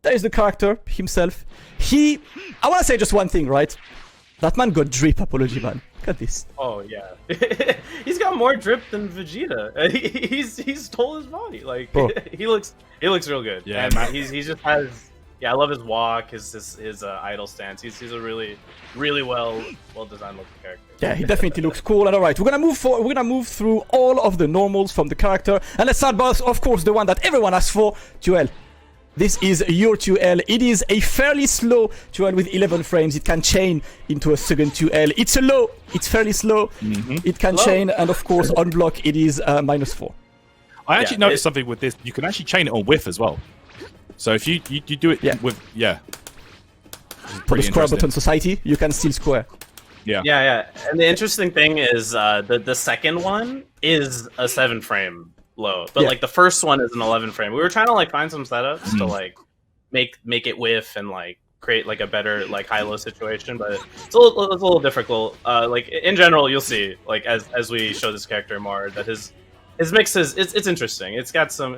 There is the character himself. I want to say just one thing, right? That man got drip, Apology Man. Look at this. Oh yeah, he's got more drip than Vegeta. He stole his body. Like he looks real good. Yeah, and he just has. Yeah, I love his walk, his idle stance. He's a really well designed looking character. Yeah, he definitely looks cool. And all right, we're gonna move through all of the normals from the character, and let's start with, of course, the one that everyone asks for, Tuel. This is your Tuel. It is a fairly slow Tuel with 11 frames. It can chain into a second Tuel. It's a low. It's fairly slow. It can chain, and of course, on block, it is -4. I actually noticed something with this. You can actually chain it on whiff as well. So if you do it with for the square button society, you can still square. Yeah. And the interesting thing is the second one is a 7-frame low, but like the first one is an 11-frame. We were trying to like find some setups to like make it whiff and like create like a better like high-low situation, but it's a little difficult. Like in general, you'll see like as we show this character more that his mix is it's interesting. It's got some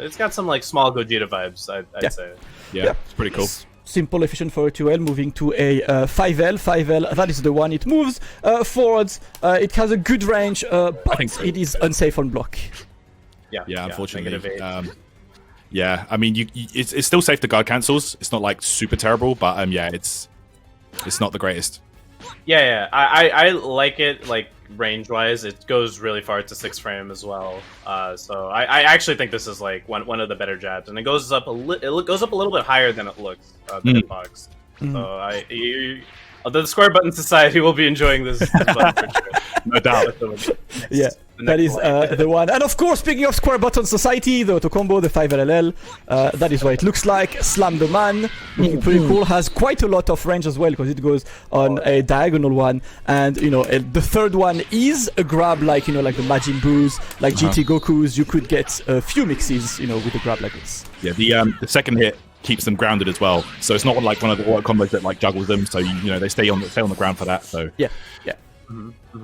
like small Gogeta vibes. I'd say. Yeah, it's pretty cool. Simple, efficient for a 2L, moving to a 5L. 5L, that is the one. It moves forwards. It has a good range, but it is unsafe on block. Yeah, unfortunately. Yeah, I mean, it's still safe to guard cancels. It's not like super terrible, but yeah, it's not the greatest. Yeah. I like it like range-wise. It goes really far to 6 frame as well. So I actually think this is like one of the better jabs, and it goes up a little bit higher than it looks than Hitbox. So the Square Button Society will be enjoying this button for sure. No doubt. Yeah, that is the one. And of course, speaking of Square Button Society, the auto combo, the 5LLL, that is what it looks like. Slam the man, pretty cool. Has quite a lot of range as well because it goes on a diagonal one. And you know, the third one is a grab like like the Majin Buus, like GT Gokus. You could get a few mixes, with a grab like this. Yeah, the second hit keeps them grounded as well. So it's not like one of the auto combos that like juggles them. So they stay on the ground for that. So yeah.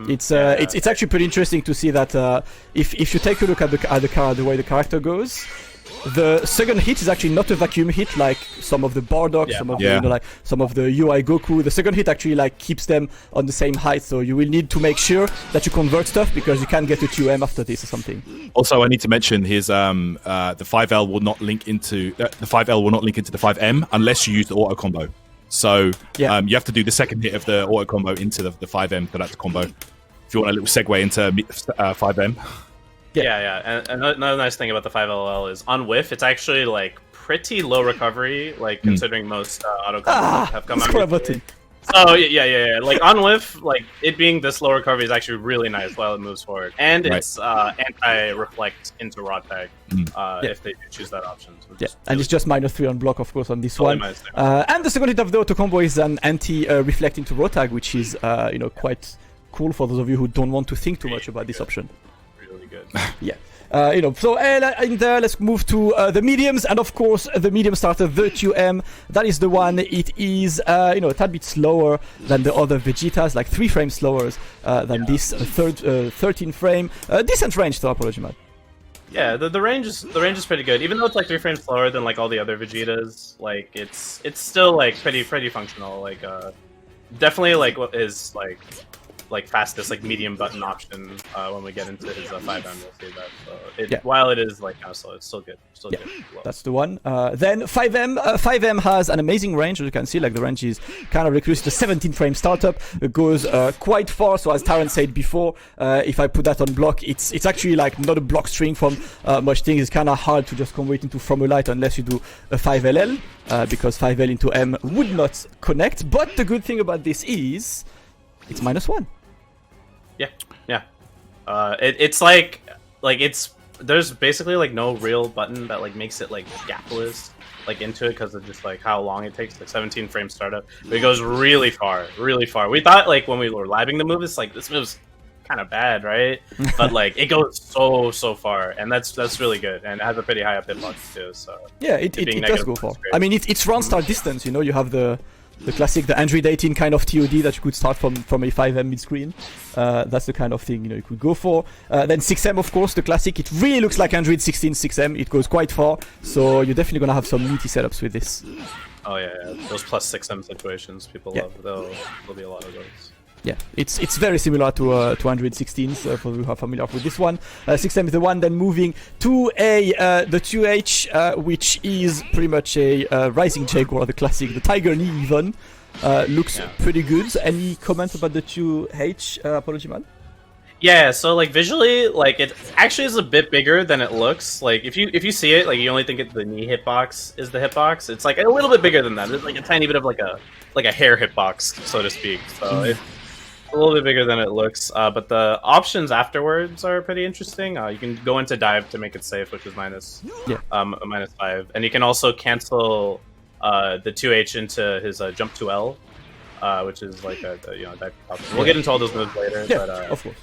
It's actually pretty interesting to see that if you take a look at the way the character goes, the second hit is actually not a vacuum hit like some of the Bardock, some of the UI Goku. The second hit actually like keeps them on the same height, so you will need to make sure that you convert stuff because you can get a 2M after this or something. Also, I need to mention his the 5L will not link into the 5M unless you use the auto combo. So you have to do the second hit of the auto combo into the 5M for that to combo. If you want a little segue into 5M. Yeah. And another nice thing about the 5LL is on whiff, it's actually like pretty low recovery, like considering most auto combos have come out. Button. So yeah. Like on whiff, like it being this low recovery is actually really nice while it moves forward, and it's anti-reflect into rod tag if they choose that option. So and it's just -3 on block, of course, on this one. And the second hit of the auto combo is an anti-reflect into rod tag, which is quite cool for those of you who don't want to think too much about this option. Really good. Yeah. So let's move to the mediums, and of course the medium starter, the 2M. That is the one. It is a tad bit slower than the other Vegetas, like 3 frames slower than this 13 frame. Decent range, to Apology Man. Yeah, the range is pretty good, even though it's like 3 frames slower than like all the other Vegetas. Like it's still like pretty functional. Like definitely like what is like fastest like medium button option when we get into his 5M, we'll see that. So while it is like kind of slow, it's still good. Good. That's the one. Then 5M. 5M has an amazing range, as you can see. Like the range is kind of ridiculous. The 17 frame startup. It goes quite far. So as Taran said before, if I put that on block, it's actually like not a block string from much things. It's kind of hard to just convert into from a light unless you do a 5LL because 5L into M would not connect. But the good thing about this is it's -1. Yeah. It's like it's there's basically like no real button that like makes it like gapless like into it because of just like how long it takes, like 17 frame startup. But it goes really far. We thought like when we were live-ing the move, it's like this move's kind of bad, right? But like it goes so far, and that's really good, and it has a pretty high up hitbox too. So yeah, it does go far. I mean, it's run start distance. You have the classic, the Android 18 kind of TOD that you could start from a 5M mid-screen. That's the kind of thing you could go for. Then 6M, of course, the classic. It really looks like Android 16 6M. It goes quite far, so you're definitely gonna have some meaty setups with this. Oh yeah, those plus 6M situations people love. There'll be a lot of those. Yeah, it's very similar to Android 16s for those who are familiar with this one. 6M is the one. Then moving to the 2H, which is pretty much a Rising Jaguar, the classic, the Tiger Knee even. Looks pretty good. Any comments about the 2H, Apology Man? Yeah, so like visually, like it actually is a bit bigger than it looks. Like if you see it, like you only think the knee hitbox is the hitbox. It's like a little bit bigger than that. It's like a tiny bit of like a hair hitbox, so to speak. So it's a little bit bigger than it looks. But the options afterwards are pretty interesting. You can go into dive to make it safe, which is -5, and you can also cancel the 2H into his jump 2L. Which is like a dive option. We'll get into all those moves later. Yeah, but, of course.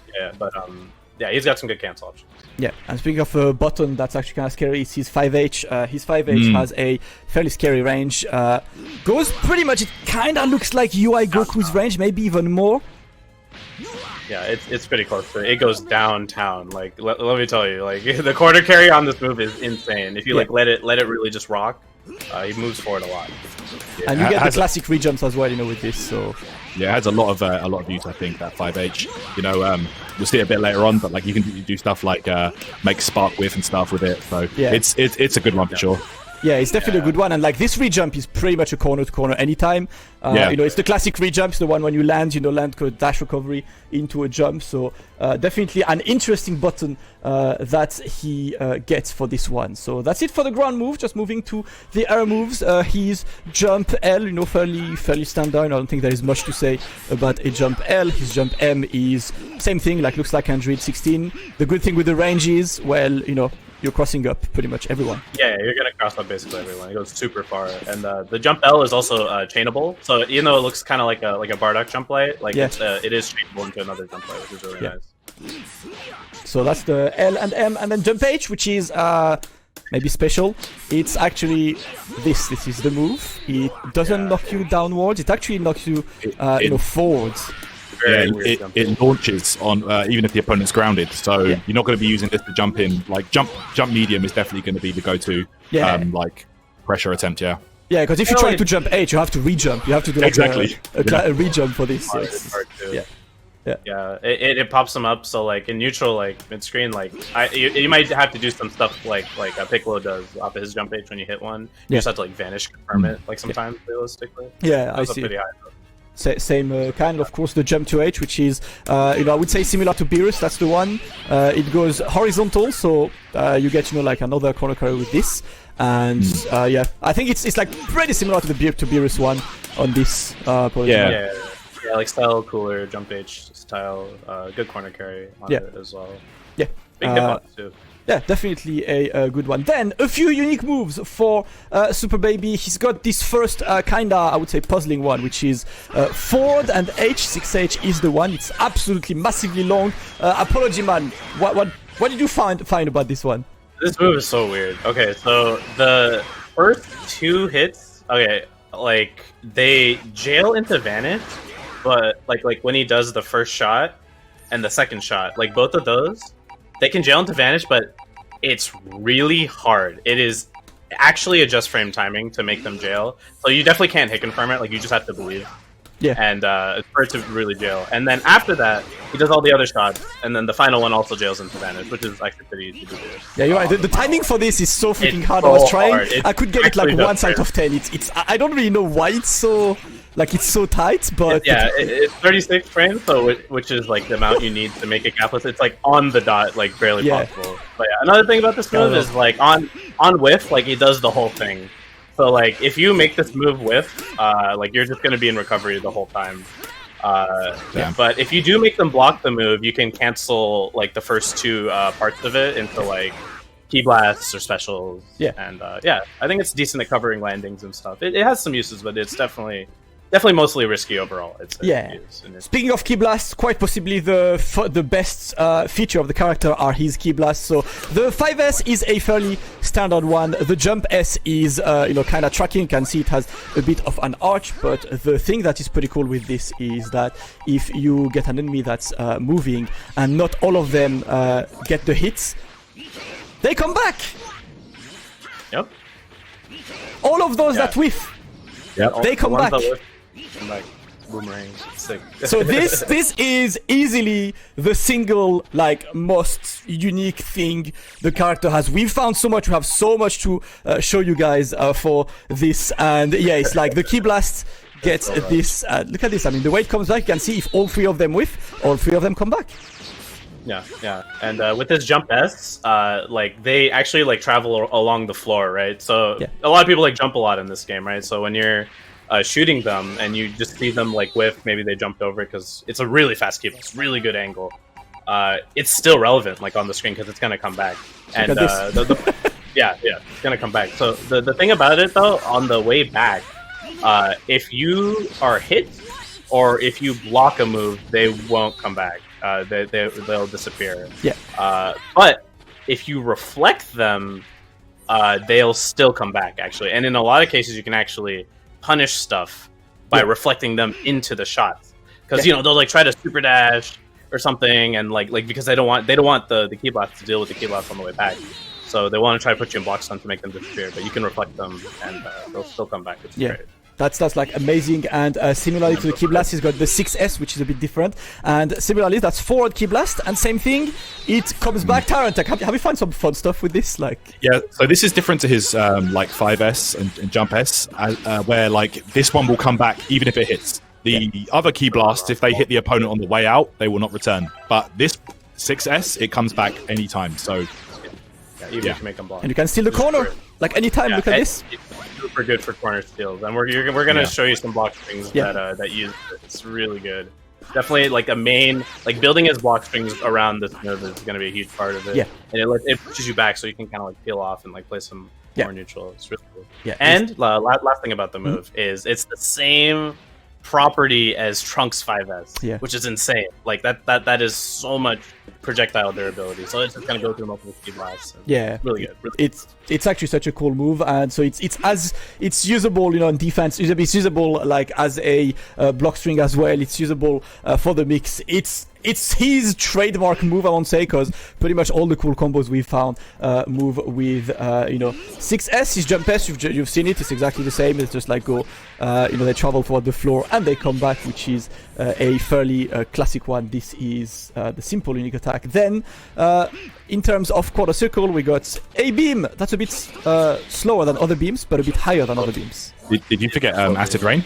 Yeah, he's got some good cancel options. Yeah, and speaking of a button that's actually kind of scary, is his 5H. His 5H has a fairly scary range. Goes pretty much, it kind of looks like UI Goku's range, maybe even more. Yeah, it's pretty close to it. It goes downtown. Like let me tell you, like the quarter carry on this move is insane. If you like let it really just rock, he moves forward a lot. Yeah. And you get the classic rejumps as well, with this. So yeah, it has a lot of use. I think that 5H. You'll see it a bit later on, but like you can do stuff like make spark whiff and stuff with it. So it's a good one for sure. Yeah, it's definitely a good one, and like this rejump is pretty much a corner to corner anytime. It's the classic rejump, the one when you land, land dash recovery into a jump. So definitely an interesting button that he gets for this one. So that's it for the ground move. Just moving to the air moves. His jump L, fairly standard. I don't think there is much to say about a jump L. His jump M is same thing, like looks like Android 16. The good thing with the range is, well, you're crossing up pretty much everyone. Yeah, you're gonna cross up basically everyone. It goes super far, and the jump L is also chainable. So even though it looks kind of like a Bardock jump play, like it is chainable into another jump play, which is really nice. So that's the L and M, and then jump H, which is maybe special. It's actually this. This is the move. It doesn't knock you downwards. It actually knocks you, forwards. Yeah, it launches on even if the opponent's grounded, so you're not going to be using this to jump in. Like jump medium is definitely going to be the go-to like pressure attempt. Yeah, because if you try to jump H, you have to re-jump. You have to do like a re-jump for this. It pops them up. So like in neutral, like mid-screen, like you might have to do some stuff like a Piccolo does off of his jump H when you hit one. You just have to like vanish confirm it like sometimes realistically. Yeah, I see. Pretty high, same kind, of course, the jump 2H, which is, I would say similar to Beerus. That's the one. It goes horizontal, so you get, like another corner carry with this. And I think it's like pretty similar to the Beerus one on this. Yeah, like style cooler, jump H style, good corner carry on it as well. Yeah, big hitbox too. Yeah, definitely a good one. Then, a few unique moves for Super Baby. He's got this first kinda, I would say, puzzling one, which is forward and H. 6H is the one. It's absolutely massively long. Apology Man, what did you find about this one? This move is so weird. Okay, so the first two hits, like they jail into vanish, but like when he does the first shot and the second shot, like both of those, they can jail into vanish, but it's really hard. It is actually a just frame timing to make them jail. So you definitely can't hit confirm it. Like you just have to believe. Yeah. And for it to really jail. And then after that, he does all the other shots, and then the final one also jails into vanish, which is actually pretty easy to do. Yeah, you're right. The timing for this is so freaking hard. I was trying. I could get it like 1 out of 10. It's I don't really know why it's so tight, but it's 36 frames, so which is like the amount you need to make it gapless. It's like on the dot, like barely possible. But another thing about this move is like on whiff, like he does the whole thing. So like if you make this move whiff, like you're just gonna be in recovery the whole time. But if you do make them block the move, you can cancel like the first two parts of it into like key blasts or specials. Yeah. And I think it's decent at covering landings and stuff. It has some uses, but it's definitely definitely mostly risky overall. It's Yeah. Speaking of key blasts, quite possibly the best feature of the character are his key blasts. So the 5S is a fairly standard one. The jump S is kind of tracking. You can see it has a bit of an arch, but the thing that is pretty cool with this is that if you get an enemy that's moving and not all of them get the hits, they come back. Yep. All of those that whiff, they come back. Like boomerangs. Sick. So this is easily the single most unique thing the character has. We've found so much. We have so much to show you guys for this, and yeah, it's like the key blast gets this. Look at this. I mean, the way it comes back, you can see if all 3 of them whiff, all 3 of them come back. Yeah, and with this jump S, they actually travel along the floor, right? So a lot of people jump a lot in this game, right? So when you're shooting them and you just see them whiff, maybe they jumped over because it's a really fast keep, it's really good angle. It's still relevant on the screen because it's gonna come back, and it's gonna come back. So the thing about it though, on the way back, if you are hit or if you block a move, they won't come back. They'll disappear. Yeah. But if you reflect them, they'll still come back actually. And in a lot of cases, you can actually punish stuff by reflecting them into the shots. Because they'll try to super dash or something, and because they don't want the key blast to deal with the key blast on the way back. So they want to try to put you in block stun to make them disappear. But you can reflect them, and they'll still come back. It's great. That's amazing, and similarly to the key blast, he's got the 6S, which is a bit different, and similarly that's forward key blast, and same thing, it comes back. Tyrant, have you found some fun stuff with this? Yeah, so this is different to his 5S and jump S, where this one will come back even if it hits. The other key blasts, if they hit the opponent on the way out, they will not return. But this 6S, it comes back anytime. So even if you make them block, and you can steal the corner anytime. Look at this. Super good for corner steals, and we're gonna show you some block strings that use it. It's really good. Definitely a main building his block strings around this move is gonna be a huge part of it. Yeah, and it pushes you back so you can kind of peel off and play some more neutral. It's really cool. Yeah, and last thing about the move is it's the same property as Trunks 5S, which is insane. That is so much projectile durability. So it's just gonna go through multiple key blasts. Really good. It's actually such a cool move, and so it's usable, in defense. It's usable as a block string as well. It's usable for the mix. It's his trademark move, I won't say, because pretty much all the cool combos we've found move with 6S. His jump S, you've seen it. It's exactly the same. It's just go, they travel toward the floor and they come back, which is a fairly classic one. This is the simple unique attack. Then, in terms of quarter circle, we got a beam that's a bit slower than other beams, but a bit higher than other beams. Did you forget Acid Rain?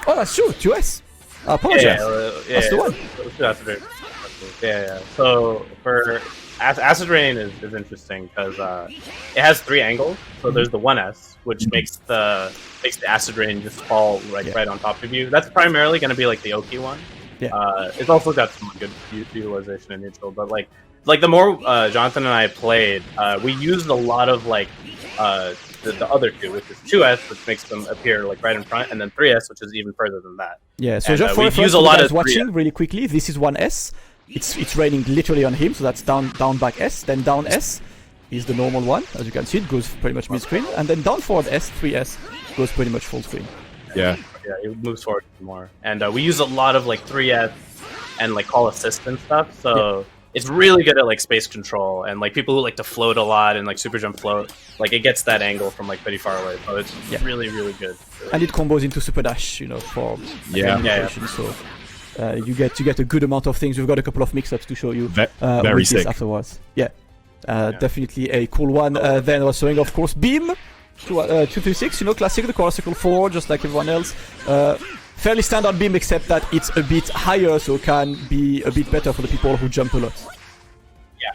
Oh, that's true. 2S. I apologize. That's the one. Yeah. So for Acid Rain is interesting because it has 3 angles. So there's the 1S, which makes the Acid Rain just fall right on top of you. That's primarily going to be the Oki one. Yeah. It's also got some good utilization in neutral, but the more Jonathan and I played, we used a lot of the other 2, which is 2S, which makes them appear right in front, and then 3S, which is even further than that. Yeah, so just for a lot of watching really quickly, this is 1S. It's raining literally on him, so that's down back S. Then down S is the normal one, as you can see, it goes pretty much mid-screen, and then down forward S, 3S goes pretty much full screen. Yeah, it moves forward more, and we use a lot of 3S and call assist and stuff. So. Yeah. It's really good at space control, and people who like to float a lot and super jump float, it gets that angle from pretty far away. So it's really good. And it combos into super dash, for animation. So you get a good amount of things. We've got a couple of mix-ups to show you very sick afterwards. Definitely a cool one. Then also showing, of course, beam 236. Classic, the quarter circle forward, just like everyone else. Fairly standard beam, except that it's a bit higher, so can be a bit better for the people who jump a lot.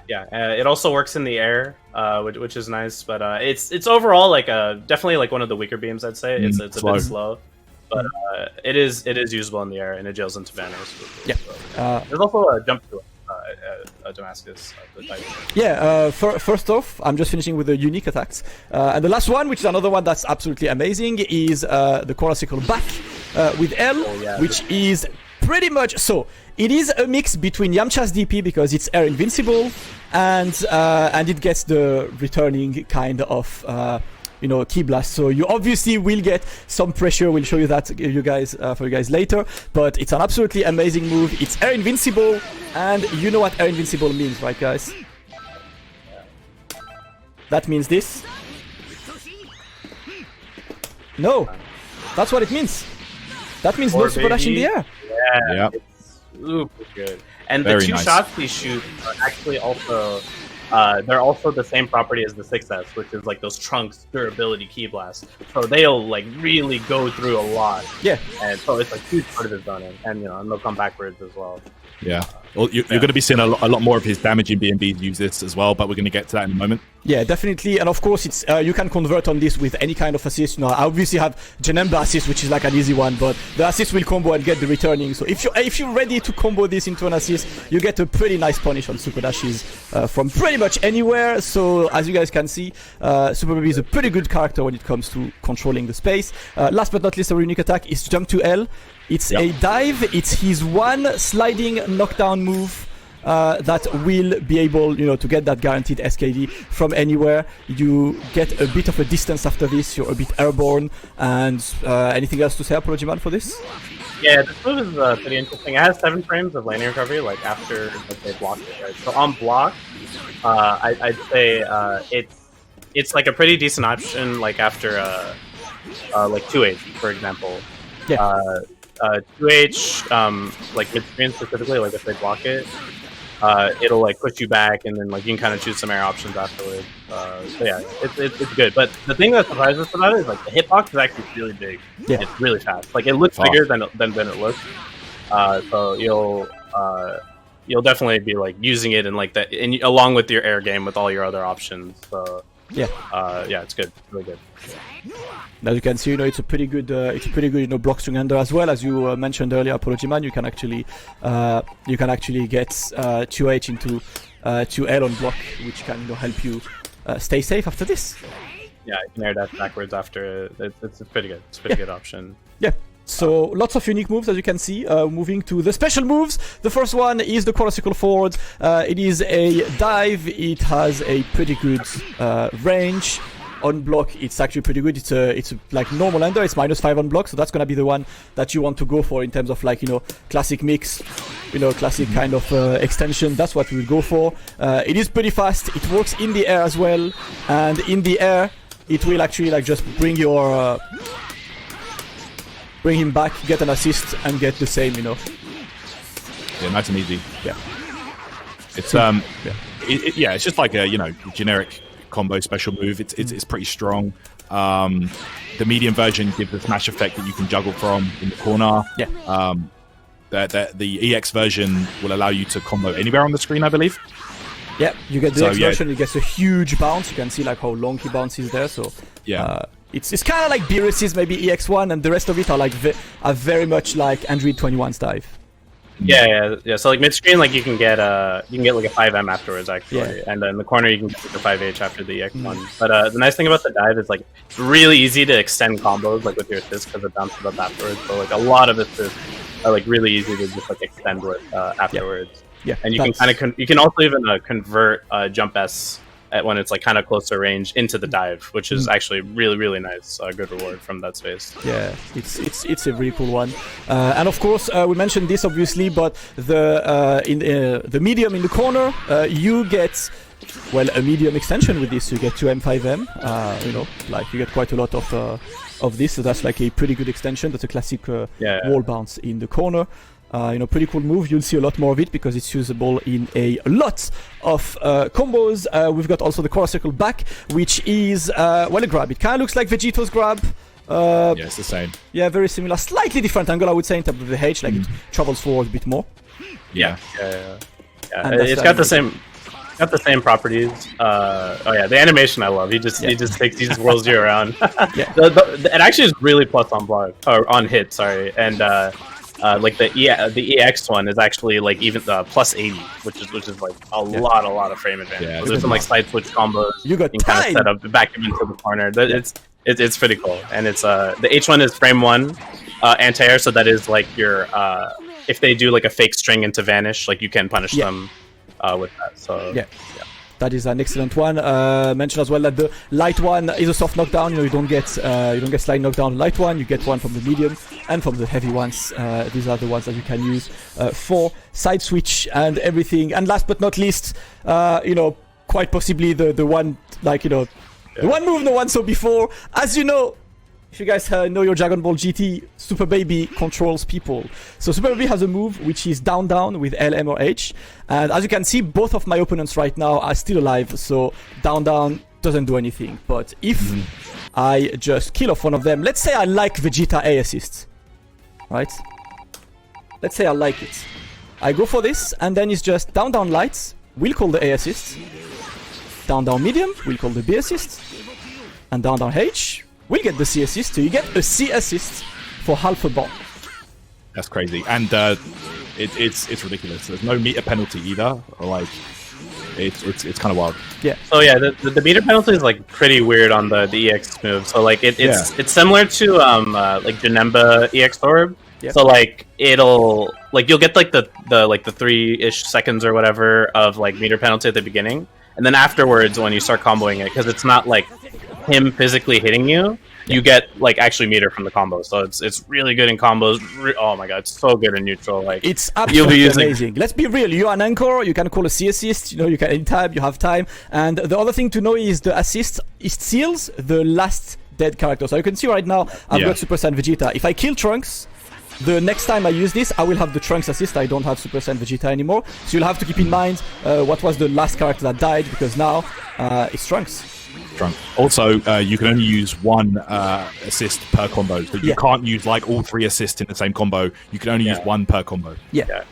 It also works in the air, which is nice, but it's overall definitely one of the weaker beams. I'd say it's a bit slow, but it is usable in the air, and it jails into banners. There's also a jump to it. Damascus. First off, I'm just finishing with the unique attacks, and the last one, which is another one that's absolutely amazing, is the quarter circle back. with L, which is pretty much so. It is a mix between Yamcha's DP because it's air invincible, and it gets the returning kind of key blast. So you obviously will get some pressure. We'll show you that for you guys later. But it's an absolutely amazing move. It's air invincible, and you know what air invincible means, right, guys? That means this. No, that's what it means. That means no super dash in the air. Yeah. It's super good. And the two shots these shoot are actually also they're also the same property as the 6S, which is like those trunks durability key blasts. So they'll like really go through a lot. Yeah. And so it's a huge part of his zoning, and and they'll come backwards as well. Yeah. Well, you're going to be seeing a lot more of his damaging BNBs use this as well, but we're going to get to that in a moment. Yeah, definitely. And of course, it's you can convert on this with any kind of assist. I obviously have Janemba assist, which is like an easy one, but the assist will combo and get the returning. So if you're ready to combo this into an assist, you get a pretty nice punish on super dashes from pretty much anywhere. So as you guys can see, Super Baby is a pretty good character when it comes to controlling the space. Last but not least, our unique attack is Jump to L. It's a dive. It's his one sliding knockdown move that will be able, to get that guaranteed SKD from anywhere. You get a bit of a distance after this. You're a bit airborne. And anything else to say, Apologiman, for this? Yeah, this move is pretty interesting. It has 7 frames of landing recovery, like after they block it. Right? So on block, I'd say it's like a pretty decent option, like after like 2H, for example. Yeah. 2H, like mid-screen specifically, like if they block it, it'll like push you back, and then like you can kind of choose some air options afterwards. So yeah, it's good. But the thing that surprises us about it is like the hitbox is actually really big. Yeah. It's really fast. Like it looks bigger than it looks. So you'll definitely be like using it in like that, along with your air game with all your other options. So yeah, it's good, really good. As you can see, it's a pretty good, block string under as well. As you mentioned earlier, Apologyman, you can actually get 2H into 2L on block, which can help you stay safe after this. Yeah, you can air dash backwards after. It's pretty good. It's a pretty good option. Yeah. So lots of unique moves, as you can see. Moving to the special moves. The first one is the quarter circle forward. It is a dive. It has a pretty good range. On block, it's actually pretty good. It's like normal under. It's -5 on block, so that's gonna be the one that you want to go for in terms of like classic mix, classic kind of extension. That's what we will go for. It is pretty fast. It works in the air as well, and in the air, it will actually like just bring him back, get an assist, and get the same. Yeah, nice and easy. Yeah. It's it's just like a generic combo special move. It's pretty strong. The medium version gives the smash effect that you can juggle from in the corner. Yeah. The EX version will allow you to combo anywhere on the screen, I believe. Yeah, you get the EX version. It gets a huge bounce. You can see like how long he bounces there. So yeah. It's kind of like Beerus's maybe EX1, and the rest of it are very much like Android 21's dive. Yeah. So like mid screen, like you can get like a 5M afterwards actually, and then in the corner you can get the 5H after the EX1. But the nice thing about the dive is like it's really easy to extend combos like with your assist because it bounces up afterwards. So like a lot of assists are like really easy to just like extend with afterwards. Yeah. And you can you can also even convert jump S when it's like kind of closer range into the dive, which is actually really nice. Good reward from that space. Yeah, it's a really cool one. And of course, we mentioned this obviously, but the medium in the corner, you get a medium extension with this. You get 2M, 5M. Like you get quite a lot of this. So that's like a pretty good extension. That's a classic wall bounce in the corner. Pretty cool move. You'll see a lot more of it because it's usable in a lot of combos. We've got also the quarter circle back, which is a grab. It kind of looks like Vegito's grab. Yeah, it's the same. Yeah, very similar. Slightly different angle, I would say, in terms of the H. Like it travels forward a bit more. Yeah. It's got the same. Got the same properties. The animation I love. He just whirls you around. It actually is really plus on block or on hit. Sorry, and like the EX one is actually like even plus 80, which is like a lot of frame advantage. Yeah, so there's some like side switch combos you can kind of set up back him into the corner. It's pretty cool, and it's the H1 is frame 1. anti-air, so that is like your if they do like a fake string into vanish, like you can punish them with that. So yeah. That is an excellent one. Mention as well that the light one is a soft knockdown. You know, you don't get slide knockdown light one. You get one from the medium and from the heavy ones. These are the ones that you can use for side switch and everything. And last but not least, you know, quite possibly the one, like, you know, the one move no one saw before. As you know, if you guys know your Dragon Ball GT, Super Baby controls people. So Super Baby has a move which is down down with L, M or H. And as you can see, both of my opponents right now are still alive. So down down doesn't do anything. But if I just kill off one of them, let's say I like Vegeta A assist, right? Let's say I like it. I go for this, and then it's just down down lights. We'll call the A assist. Down down medium. We'll call the B assist. And down down H. We'll get the C assist, so you get a C assist for half a bar. That's crazy, and it's ridiculous. There's no meter penalty either. Like, it's kind of wild. Yeah. So yeah, the meter penalty is like pretty weird on the EX move. So like it's similar to like Janemba EX Orb. Yep. So like it'll like you'll get like the 3-ish seconds or whatever of like meter penalty at the beginning, and then afterwards when you start comboing it, because it's not like him physically hitting you, you get like actually meter from the combo. So it's really good in combos. Oh my god, it's so good in neutral. Like it's absolutely amazing. Let's be real. You're an anchor. You can call a C assist. You know, you can anytime you have time. And the other thing to know is the assist it steals the last dead character. So you can see right now I've got Super Saiyan Vegeta. If I kill Trunks, the next time I use this, I will have the Trunks assist. I don't have Super Saiyan Vegeta anymore. So you'll have to keep in mind what was the last character that died, because now it's Trunks. Also, you can only use one assist per combo, so you can't use like all 3 assists in the same combo. You can only use one per combo. Yeah.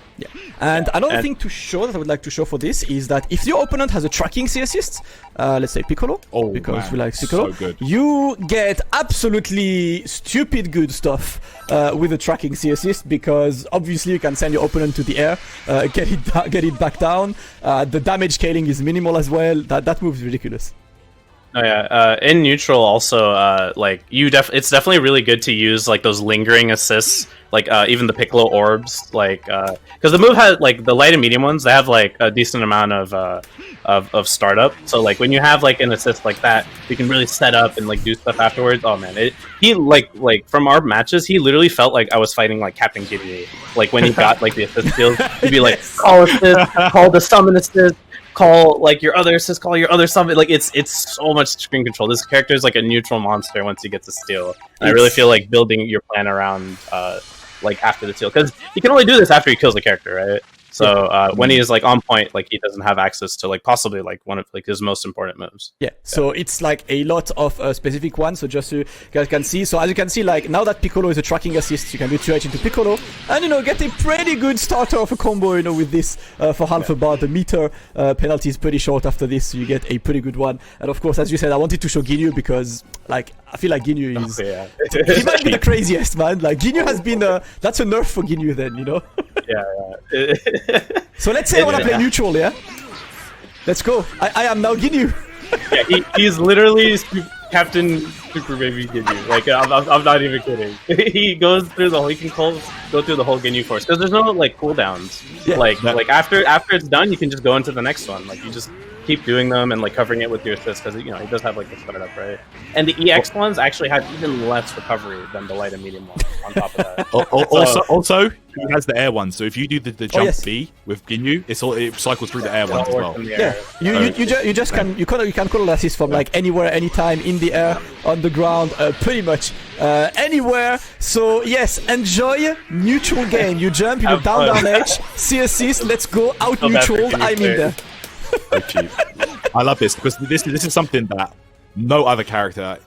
And another thing to show that I would like to show for this is that if your opponent has a tracking C assist, let's say Piccolo, because we like Piccolo, so you get absolutely stupid good stuff with a tracking C assist, because obviously you can send your opponent to the air, get it back down. The damage scaling is minimal as well. That move is ridiculous. Oh yeah, in neutral also, like it's definitely really good to use like those lingering assists, like even the Piccolo orbs, like because the move has like the light and medium ones, they have like a decent amount of startup. So like when you have like an assist like that, you can really set up and like do stuff afterwards. Oh man, he like from our matches, he literally felt like I was fighting like Captain Ginyu. Like when he got like the assist skills, he'd be like call assist, call the summon assist. Call like your other assist, call your other summon. Like it's so much screen control. This character is like a neutral monster once he gets a steal. And I really feel like building your plan around like after the steal, because he can only do this after he kills the character, right? So when he is like on point, like he doesn't have access to like possibly like one of like his most important moves. Yeah. So it's like a lot of specific ones. So just so you guys can see. So as you can see, like now that Piccolo is a tracking assist, you can do 2H into Piccolo, and you know get a pretty good starter of a combo. You know with this for half a bar. The meter penalty is pretty short after this, so you get a pretty good one. And of course, as you said, I wanted to show Ginyu because like I feel like Ginyu is he might be the craziest, man. Like Ginyu has been that's a nerf for Ginyu then, you know. Yeah. So let's say I want to play neutral, yeah? Let's go. I am now Ginyu. Yeah, he's literally Captain Super Baby Ginyu. Like, I'm not even kidding. He goes through the whole, he can go through the whole Ginyu course. Because there's no, like, cooldowns. Yeah. Like after it's done, you can just go into the next one. Like, you just keep doing them and, like, covering it with your assists. Because, you know, he does have, like, the startup, right? And the EX ones actually have even less recovery than the light and medium ones on top of that. Also, he has the air one, so if you do the jump B with Ginyu, it cycles through the air ones as well. Yeah, you can call assist from like anywhere, anytime, in the air, on the ground, pretty much anywhere. So yes, enjoy neutral game. You jump, you know, down H, C assist. Let's go out neutral. I'm in there. I love this because this is something that no other character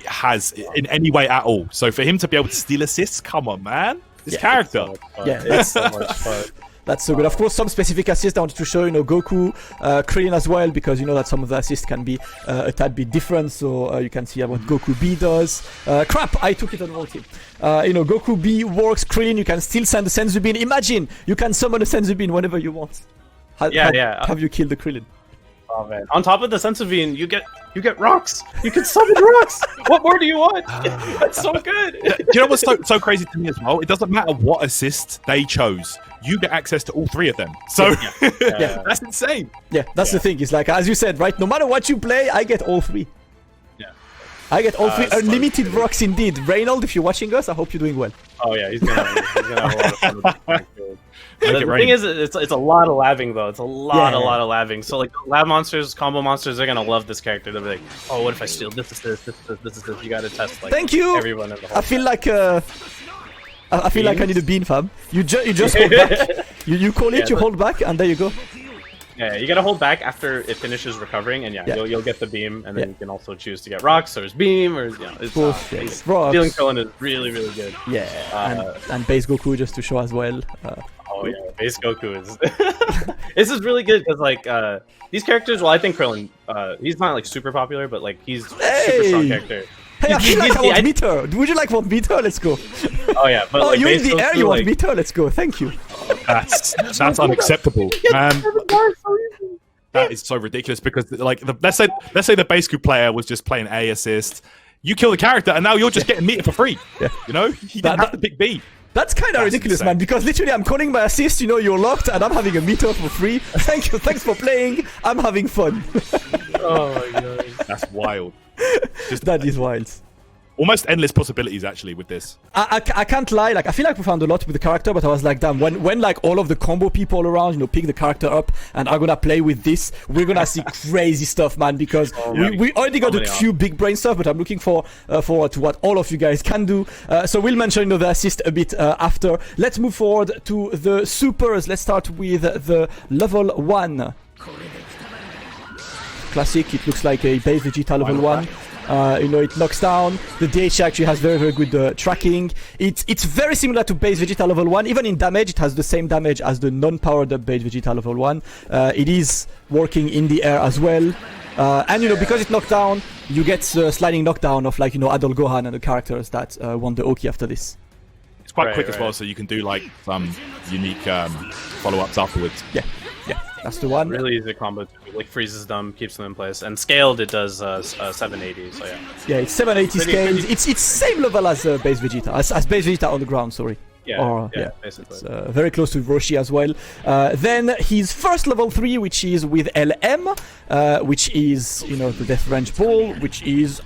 has in any way at all. So for him to be able to steal assists, come on, man. This character. That's so much fun. That's so good. Of course, some specific assists I wanted to show, you know, Goku, Krillin as well, because you know that some of the assists can be a tad bit different. So you can see what Goku B does. Crap, I took it on the wrong team. You know, Goku B works, Krillin, you can still send the Senzubin. Imagine, you can summon a Senzubin whenever you want. Have you killed the Krillin? Oh man! On top of the Sensovine, you get rocks. You can summon rocks. What more do you want? That's so good. Do you know what's so crazy to me as well? It doesn't matter what assist they chose. You get access to all 3 of them. So that's insane. Yeah, that's the thing. It's like, as you said, right? No matter what you play, I get all 3. Yeah. I get all 3 unlimited rocks indeed. Reynold, if you're watching us, I hope you're doing well. Oh yeah, he's gonna have a lot of fun with this. The thing is, it's a lot of labbing though. It's a lot of labbing. So like lab monsters, combo monsters, they're gonna love this character. They'll be like, oh, what if I steal this is this. You gotta test like Thank you. everyone in the whole I feel like I feel like I need a bean, fam. You just hold back. You call it, you hold back, and there you go. Yeah, you gotta hold back after it finishes recovering, and you'll get the beam, and then you can also choose to get rocks or his beam or it's rocks. Stealing Krillin is really good. Yeah, and base Goku just to show as well. Oh yeah, base Goku is. This is really good because like these characters. Well, I think Krillin. He's not like super popular, but like he's a super strong character. Hey, I feel like I want meter. Would you like want meter? Let's go. Oh yeah, but like, you're in the air. You want meter? Let's go. Thank you. That's unacceptable, man. That is so ridiculous because like let's say the base Goku player was just playing A assist. You kill the character, and now you're just getting meter for free. Yeah. You know, he didn't have to pick B. That's kind of ridiculous, insane. Man, because literally I'm calling my assist, you know, you're locked, and I'm having a meter for free. Thank you, thanks for playing. I'm having fun. Oh my god. That's wild. That is wild. Almost endless possibilities actually with this. I can't lie, like I feel like we found a lot with the character, but I was like, damn, when like all of the combo people around, you know, pick the character up and are gonna play with this, we're gonna see crazy stuff, man, because we already got a few big brain stuff, but I'm looking forward to what all of you guys can do. So we'll mention, you know, the assist a bit after. Let's move forward to the supers. Let's start with the level 1. Classic, it looks like a base Vegeta level 1. You know, it knocks down. The DH actually has very good tracking. It's very similar to base Vegeta level 1. Even in damage, it has the same damage as the non-powered up base Vegeta level 1. It is working in the air as well. And you know, because it's knocked down, you get sliding knockdown of like, you know, adult Gohan and the characters that won the Oki after this. It's quite quick as well, so you can do like some unique follow-ups afterwards. Yeah, that's the one. Really easy combo too. Like freezes them, keeps them in place, and scaled it does 780. So yeah. Yeah, it's 780 scaled. It's same level as base Vegeta, as base Vegeta on the ground. Sorry. Yeah, basically. It's very close to Roshi as well. Then his first level 3, which is with LM, which is, you know, the Death Range Ball, which is,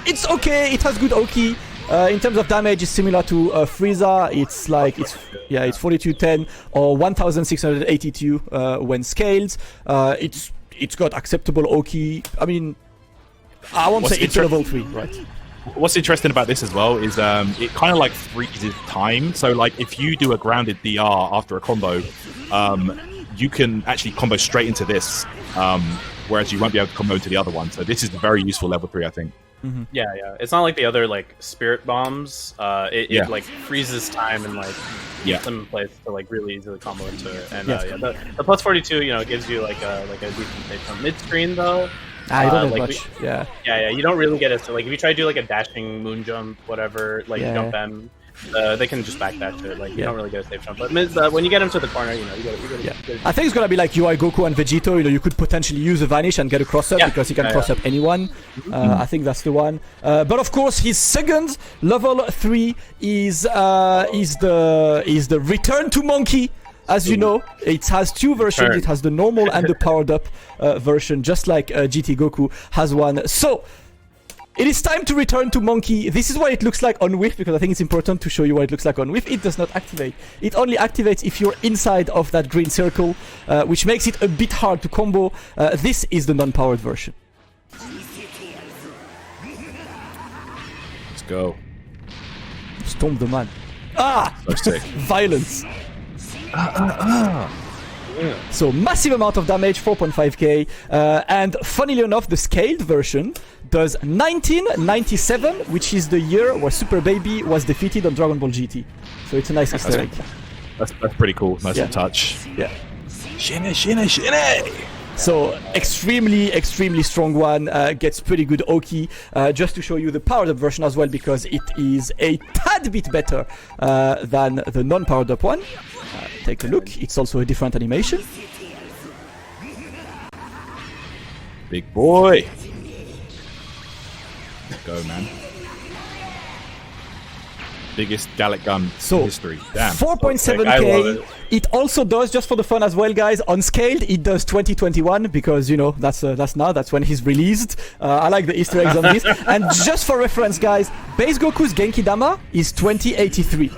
it's okay. It has good Oki. In terms of damage, it's similar to Frieza. It's like it's 4210 or 1682 when scaled. It's got acceptable Oki. I mean, I won't say it's level 3, right? What's interesting about this as well is it kind of like freezes time. So like if you do a grounded DR after a combo, you can actually combo straight into this, whereas you won't be able to combo into the other one. So this is a very useful level 3, I think. Mm-hmm. Yeah. It's not like the other like spirit bombs. It like freezes time and like keeps them in place to like really easily combo into it. And the plus 42, you know, gives you like a decent take from mid screen though. You don't have much. Yeah. You don't really get it. So like if you try to do like a dashing moon jump, whatever, like jump them. They can just backdash it. Like you don't really get a safe jump, but when you get him to the corner, you know, you gotta I think it's gonna be like UI Goku and Vegito. You know, you could potentially use a vanish and get a cross up because he can cross up anyone. I think that's the one. But of course, his second level 3 is the return to monkey. As you know, it has 2 versions. It has the normal and the powered up version, just like GT Goku has one. So it is time to return to Monkey. This is what it looks like on Whiff, because I think it's important to show you what it looks like on Whiff. It does not activate. It only activates if you're inside of that green circle, which makes it a bit hard to combo. This is the non-powered version. Let's go. Storm the man. So sick. Violence. So massive amount of damage, 4.5k, and funnily enough, the scaled version does 1997, which is the year where Super Baby was defeated on Dragon Ball GT. So it's a nice Easter egg. That's pretty cool. Nice touch. Yeah. Shinny. So extremely strong one, gets pretty good Oki, just to show you the powered up version as well, because it is a tad bit better than the non-powered up one. Take a look, it's also a different animation. Big boy. Go, man. Biggest Gallic gun in history. Damn. 4.7k. It also does, just for the fun as well, guys, unscaled, it does 2021 because, you know, that's when he's released. I like the Easter eggs on this. And just for reference, guys, base Goku's Genki Dama is 2083,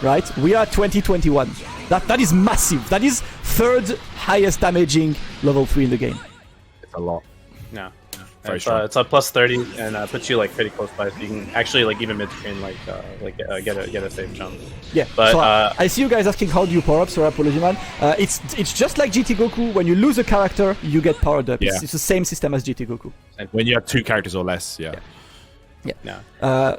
right? We are 2021. That is massive. That is third highest damaging level 3 in the game. It's a lot. No. It's a plus 30 and puts you like pretty close by, so you can actually like even mid screen get a safe jump. Yeah, but so I see you guys asking how do you power up. Sorry, apology, man. It's just like GT Goku. When you lose a character, you get powered up. It's the same system as GT Goku. When you have 2 characters or less, yeah.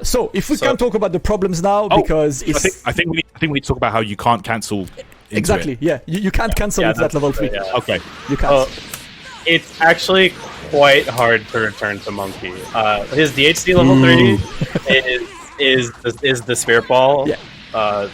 So if we can talk about the problems now, because it's I think we need to talk about how you can't cancel. Exactly. Yeah, you can't cancel it at level 3. Yeah. Okay. You can't. It's actually quite hard to return to Monkey. His DHC level 30 is the Spirit Ball. Yeah.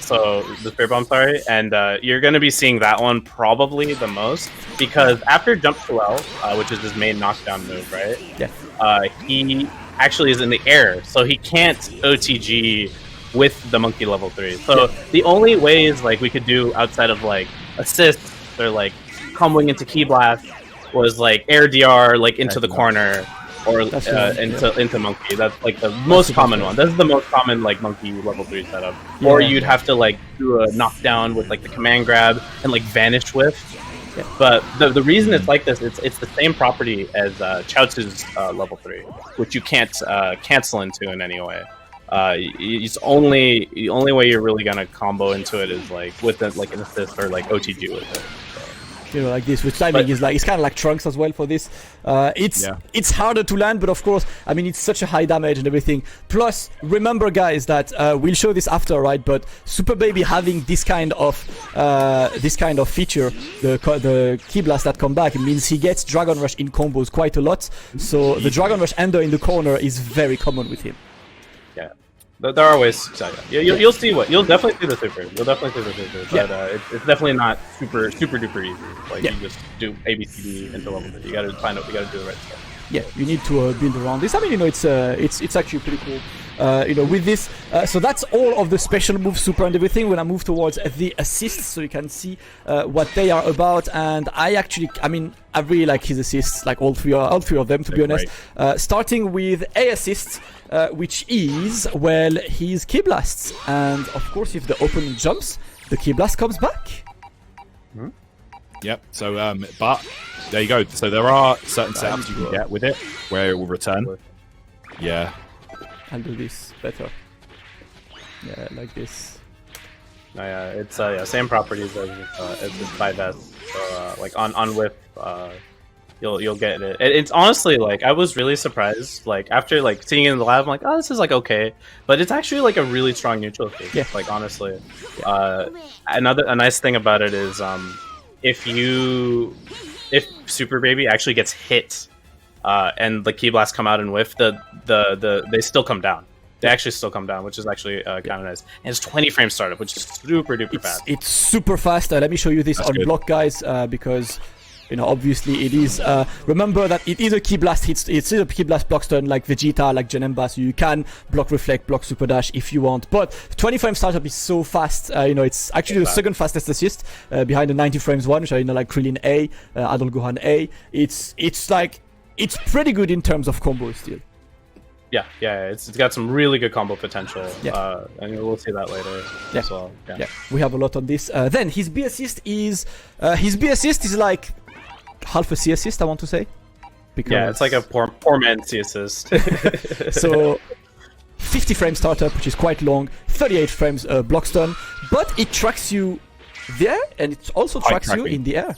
So the Spirit Bomb, sorry, and you're going to be seeing that one probably the most because after Jump 2L, which is his main knockdown move, right? Yeah. He actually is in the air, so he can't OTG with the Monkey level 3. So the only ways like we could do outside of like assists or like comboing into Key Blast was like air DR like into the corner or into Monkey. That's like the most common one. This is the most common like Monkey level 3 setup. Yeah. Or you'd have to like do a knockdown with like the command grab and like vanish whiff. Yeah. But the reason it's like this, it's the same property as Chaozu's level 3, which you can't cancel into in any way. It's only the only way you're really gonna combo into it is like with like an assist or like OTG with it. You know, like this, which timing is like, it's kind of like Trunks as well for this. It's harder to land, but of course, I mean, it's such a high damage and everything. Plus, remember, guys, that we'll show this after, right? But Super Baby having this kind of feature, the Key Blast that come back, it means he gets Dragon Rush in combos quite a lot. So the Dragon Rush ender in the corner is very common with him. Yeah. There are ways. So you'll see what you'll definitely see the super. You'll definitely see the super, but it's definitely not super duper easy. Like you just do ABCD into level 3. You gotta find out. You gotta do the right stuff. Yeah, you need to build around this. I mean, you know, it's actually pretty cool. You know, with this, so that's all of the special moves, super and everything. When I move towards the assists, so you can see what they are about. And I really like his assists, like all three of them, to be honest. Starting with A assist, which is, well, his Key Blasts. And of course, if the opponent jumps, the Key Blast comes back. Yep. So, but there you go. So there are certain setups you can get with it where it will return. Yeah. I'll do this better. Yeah, like this. Oh, yeah, it's same properties as the 5S. So like on whip, you'll get it. It's honestly like I was really surprised. Like after like seeing it in the lab, I'm like, oh, this is like okay, but it's actually like a really strong neutral kick. Yeah. Like honestly, a nice thing about it is if Super Baby actually gets hit. And the Key Blast come out and whiff, they still come down. They actually still come down, which is actually kind of nice. And it's 20 frame startup, which is super duper fast. It's super fast. Let me show you this on block, guys, because you know obviously it is. Remember that it is a Key Blast hit. It's a Key Blast block stun like Vegeta, like Janemba, so you can block reflect, block super dash if you want. But 20 frame startup is so fast. You know, it's actually the second fastest assist behind the 90 frames one, which are, you know, like Krillin A, Adult Gohan A. It's like. It's pretty good in terms of combos still. Yeah, it's got some really good combo potential. Yeah. And we'll see that later as well. Yeah, we have a lot on this. Then his B assist is like half a C assist, I want to say. Because it's like a poor man C assist. So 50 frame startup, which is quite long, 38 frames block stun, but it tracks you there and it also tracks you in the air.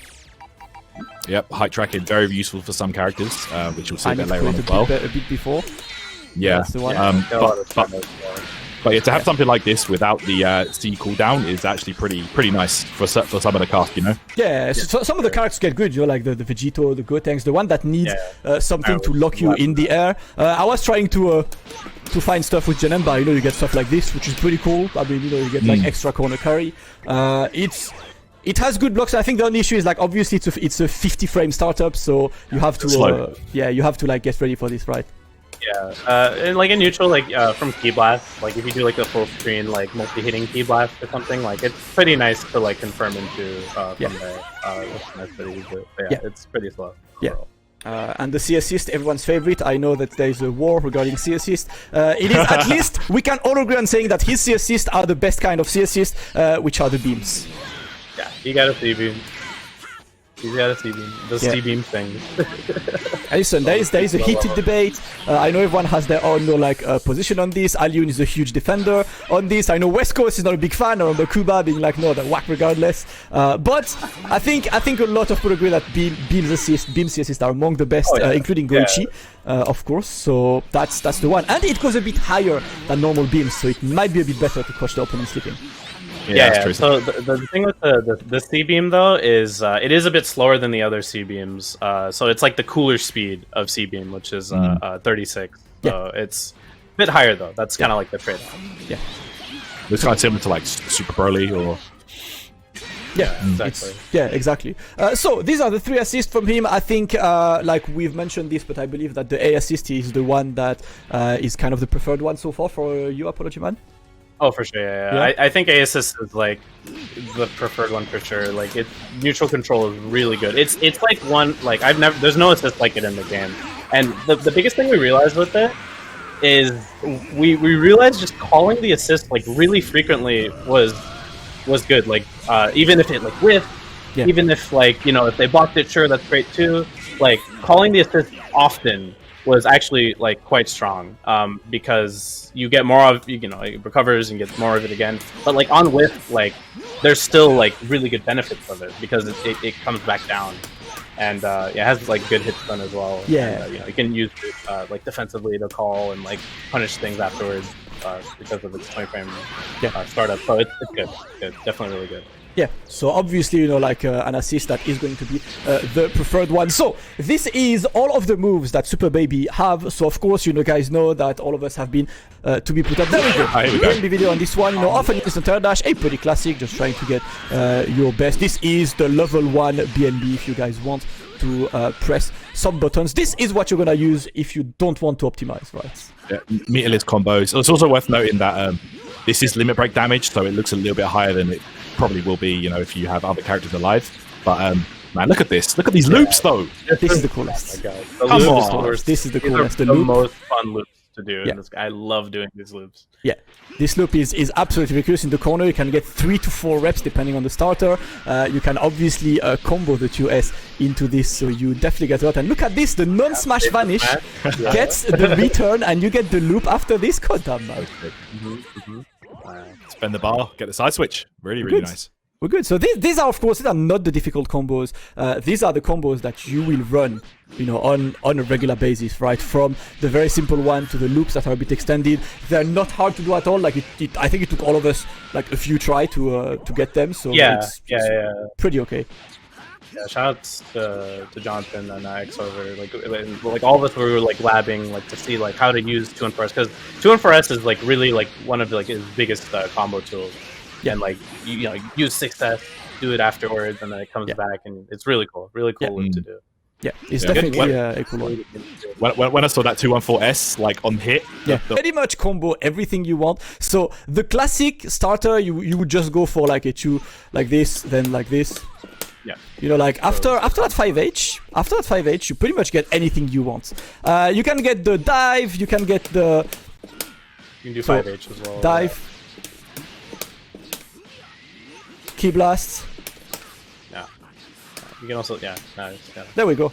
Yep, height tracking, very useful for some characters, which we'll see a bit later on as well. A bit before. Yeah, but to have something like this without the C cooldown is actually pretty nice for some of the cast, you know? Yeah, so some of the characters get good, you know, like the Vegito, the Gotenks, the one that needs something to lock you in the air. I was trying to find stuff with Janemba, you know, you get stuff like this, which is pretty cool. I mean, you know, you get like extra corner carry. It has good blocks. I think the only issue is like obviously it's a 50 frame startup, so you have to you have to like get ready for this, right? Yeah, and like in neutral, like from key blast, like if you do like a full screen like multi-hitting key blast or something, like it's pretty nice to like confirm into from there. It's pretty slow. Overall. And the C assist, everyone's favorite. I know that there is a war regarding C assist. It is at least we can all agree on saying that his C assist are the best kind of C assist, which are the beams. Yeah, he got a C beam. He's got a C beam. The C beam thing. Listen, there is a heated debate. I know everyone has their own position on this. Alyun is a huge defender on this. I know West Coast is not a big fan. I remember Kuba being like, no, they're whack regardless. But I think a lot of people agree that beam C assist are among the best, including Goichi, of course. So that's the one, and it goes a bit higher than normal beams, so it might be a bit better to catch the opponent sleeping. Yeah. So the thing with the C beam though is it is a bit slower than the other C beams. So it's like the cooler speed of C beam, which is 36. So it's a bit higher though. That's kind of like the trade-off. Yeah. It's kind of similar to like Super Broly or. Yeah, exactly. So these are the 3 assists from him. I think like we've mentioned this, but I believe that the A assist is the one that is kind of the preferred one so far for you, Apology Man. Oh, for sure. Yeah. I think A assist is like the preferred one for sure. Like neutral control is really good. It's like one like there's no assist like it in the game. And the biggest thing we realized with it is we realized just calling the assist like really frequently was good. Like even if it like whiffed, even if like if they blocked it, sure, that's great too. Like calling the assist often was actually like quite strong because you get more of it recovers and gets more of it again, but like on whiff, like there's still like really good benefits of it because it comes back down and it has like good hit stun as well. And, you can use it like defensively to call and like punish things afterwards because of its 20 frame startup. So it's good, definitely really good. Yeah, so obviously, an assist that is going to be the preferred one. So this is all of the moves that Super Baby have. So of course, guys know that all of us have been to be put up. There we go. We're in the video on this one. Often use the turn dash, a pretty classic, just trying to get your best. This is the level 1 BNB if you guys want to press some buttons. This is what you're gonna use if you don't want to optimize, right? Yeah, meterless combos. It's also worth noting that this is limit break damage, so it looks a little bit higher than it probably will be, if you have other characters alive. But man, look at this. Look at these loops, though. This is the coolest. Oh my God. This is the coolest. The most fun loops to do. Yeah. I love doing these loops. Yeah, this loop is absolutely ridiculous. In the corner, you can get 3 to 4 reps depending on the starter. You can obviously combo the 2S into this, so you definitely get a lot. And look at this, the non-smash vanish gets the return, and you get the loop after this. God damn, man. Spend the bar, get the side switch. Really nice. We're good. So these are, of course, these are not the difficult combos. These are the combos that you will run, on a regular basis, right? From the very simple one to the loops that are a bit extended. They're not hard to do at all. Like I think it took all of us like a few try to get them. So it's pretty okay. Yeah, shout outs to Jonathan and X over like all of us were like labbing like to see like how to use 2-4S because 2-4S is like really like one of like his biggest combo tools. Yeah, and like you use 6S, do it afterwards, and then it comes back, and it's really cool loop to do. Yeah, it's definitely a cool one. When I saw that 2-1-4S like on hit, pretty much combo everything you want. So the classic starter, you would just go for like a 2 like this, then like this. Yeah. Like after that 5H, you pretty much get anything you want. You can get the dive, you can get the... You can do 5H as well. Dive. Key blast. Yeah. You can also, There we go.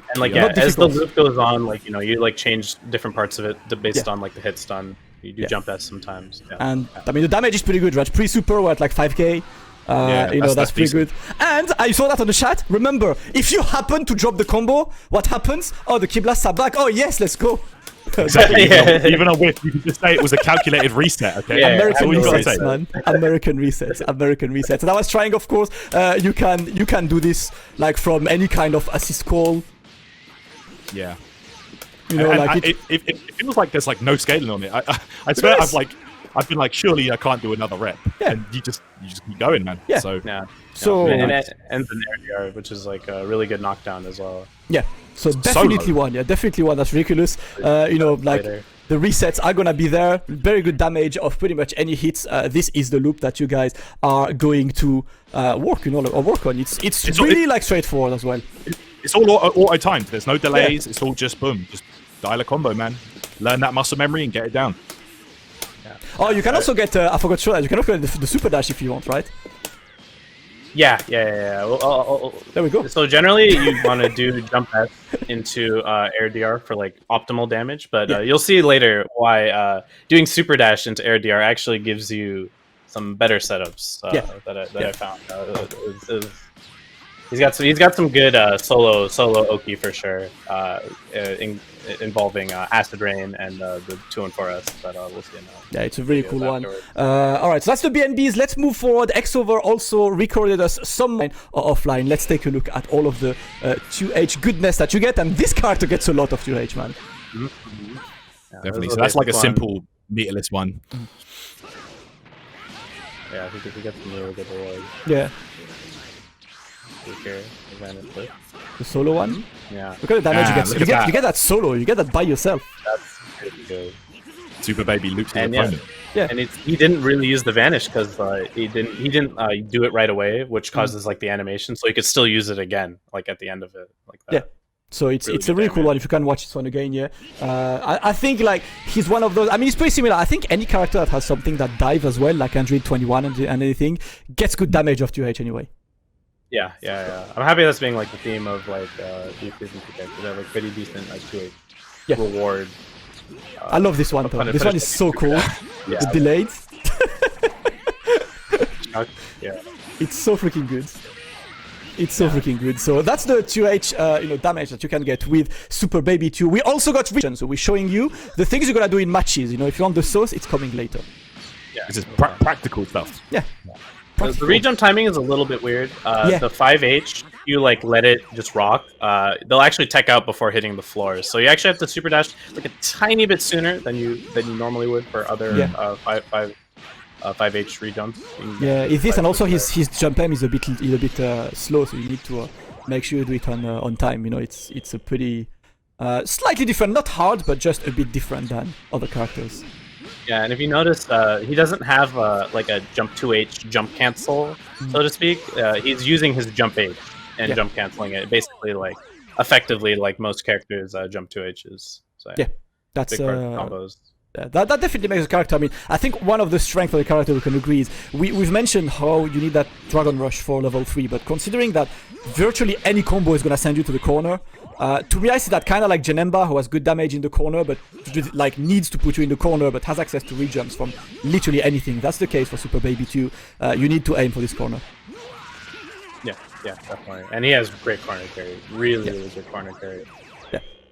And like, as the loop goes on, like, you like change different parts of it based on like the hit stun. You do jump S sometimes. Yeah. And I mean, the damage is pretty good, right? Pre-super, we're at like 5k. That's pretty good. And I saw that on the chat. Remember, if you happen to drop the combo, what happens? Oh, the key blasts are back. Oh, yes, let's go. Exactly. Even on whiff, you can just say it was a calculated reset. Okay. American resets, man. American resets. And I was trying, of course. You can do this like from any kind of assist call. Yeah. It feels like there's like no scaling on it. I swear I've been like, surely I can't do another rep. Yeah. And you just keep going, man. Yeah. So So and it ends in air DR, which is like a really good knockdown as well. yeah, so definitely one. Yeah, definitely one that's ridiculous. You know, like the resets are gonna be there. Very good damage of pretty much any hits. This is the loop that you guys are going to work, you know, or work on. It's really like straightforward as well. It's all auto timed. There's no delays. Yeah. It's all just boom, just dial a combo, man. Learn that muscle memory and get it down. Yeah. Oh, you can also get. I forgot to show that. You can also get the super dash if you want, right? Yeah. Well, there we go. So generally, you want to do jump S into air DR for like optimal damage, but you'll see later why doing super dash into air DR actually gives you some better setups that I found. He's got some good solo Oki for sure, involving Acid Rain and the 2 and 4S, but we'll see now. Yeah, it's a really cool one. Alright, so that's the BNBs. Let's move forward. Xover also recorded us some offline. Let's take a look at all of the 2H goodness that you get, and this character gets a lot of 2H, man. Mm-hmm. Yeah, definitely. So that's like a simple meterless one. Yeah, I think if we get some really good rewards. Yeah. Here, the solo one? Yeah. Look at the damage you get. You get that solo. You get that by yourself. That's really good. Super Baby loops the opponent. Yeah. And he didn't really use the vanish because he didn't do it right away, which causes like the animation, so he could still use it again, like at the end of it, like that. Yeah. So it's a really cool one if you can watch this one again. Yeah. I think like he's one of those. I mean, he's pretty similar. I think any character that has something that dive as well, like Android 21 and anything, gets good damage of 2H anyway. Yeah. I'm happy that's being like the theme of like these seasons. They're like pretty decent as to reward. I love this one though. This one is so cool. The delayed. Yeah. It's so freaking good. It's so freaking good. So that's the 2H damage that you can get with Super Baby 2. We also got region, so we're showing you the things you're gonna do in matches. You know, if you want the sauce, it's coming later. Yeah, this is practical stuff. Yeah. The rejump timing is a little bit weird. The 5H, you like let it just rock. They'll actually tech out before hitting the floors, so you actually have to super dash like a tiny bit sooner than you normally would for other 5H rejumps. Yeah, it's this, and also his jump time is a bit slow, so you need to make sure you do it on time. You know, it's a pretty slightly different, not hard, but just a bit different than other characters. Yeah, and if you notice, he doesn't have like a jump 2H jump cancel, so to speak. He's using his jump H and jump canceling it, basically like effectively like most characters jump 2Hs. So that's big part of combos. That definitely makes a character. I mean, I think one of the strengths of the character we can agree is we've mentioned how you need that Dragon Rush for level 3, but considering that virtually any combo is going to send you to the corner, to me I see that kind of like Janemba, who has good damage in the corner, but like needs to put you in the corner, but has access to rejumps from literally anything. That's the case for Super Baby 2. You need to aim for this corner. Yeah, definitely. And he has great corner carry. Really good corner carry.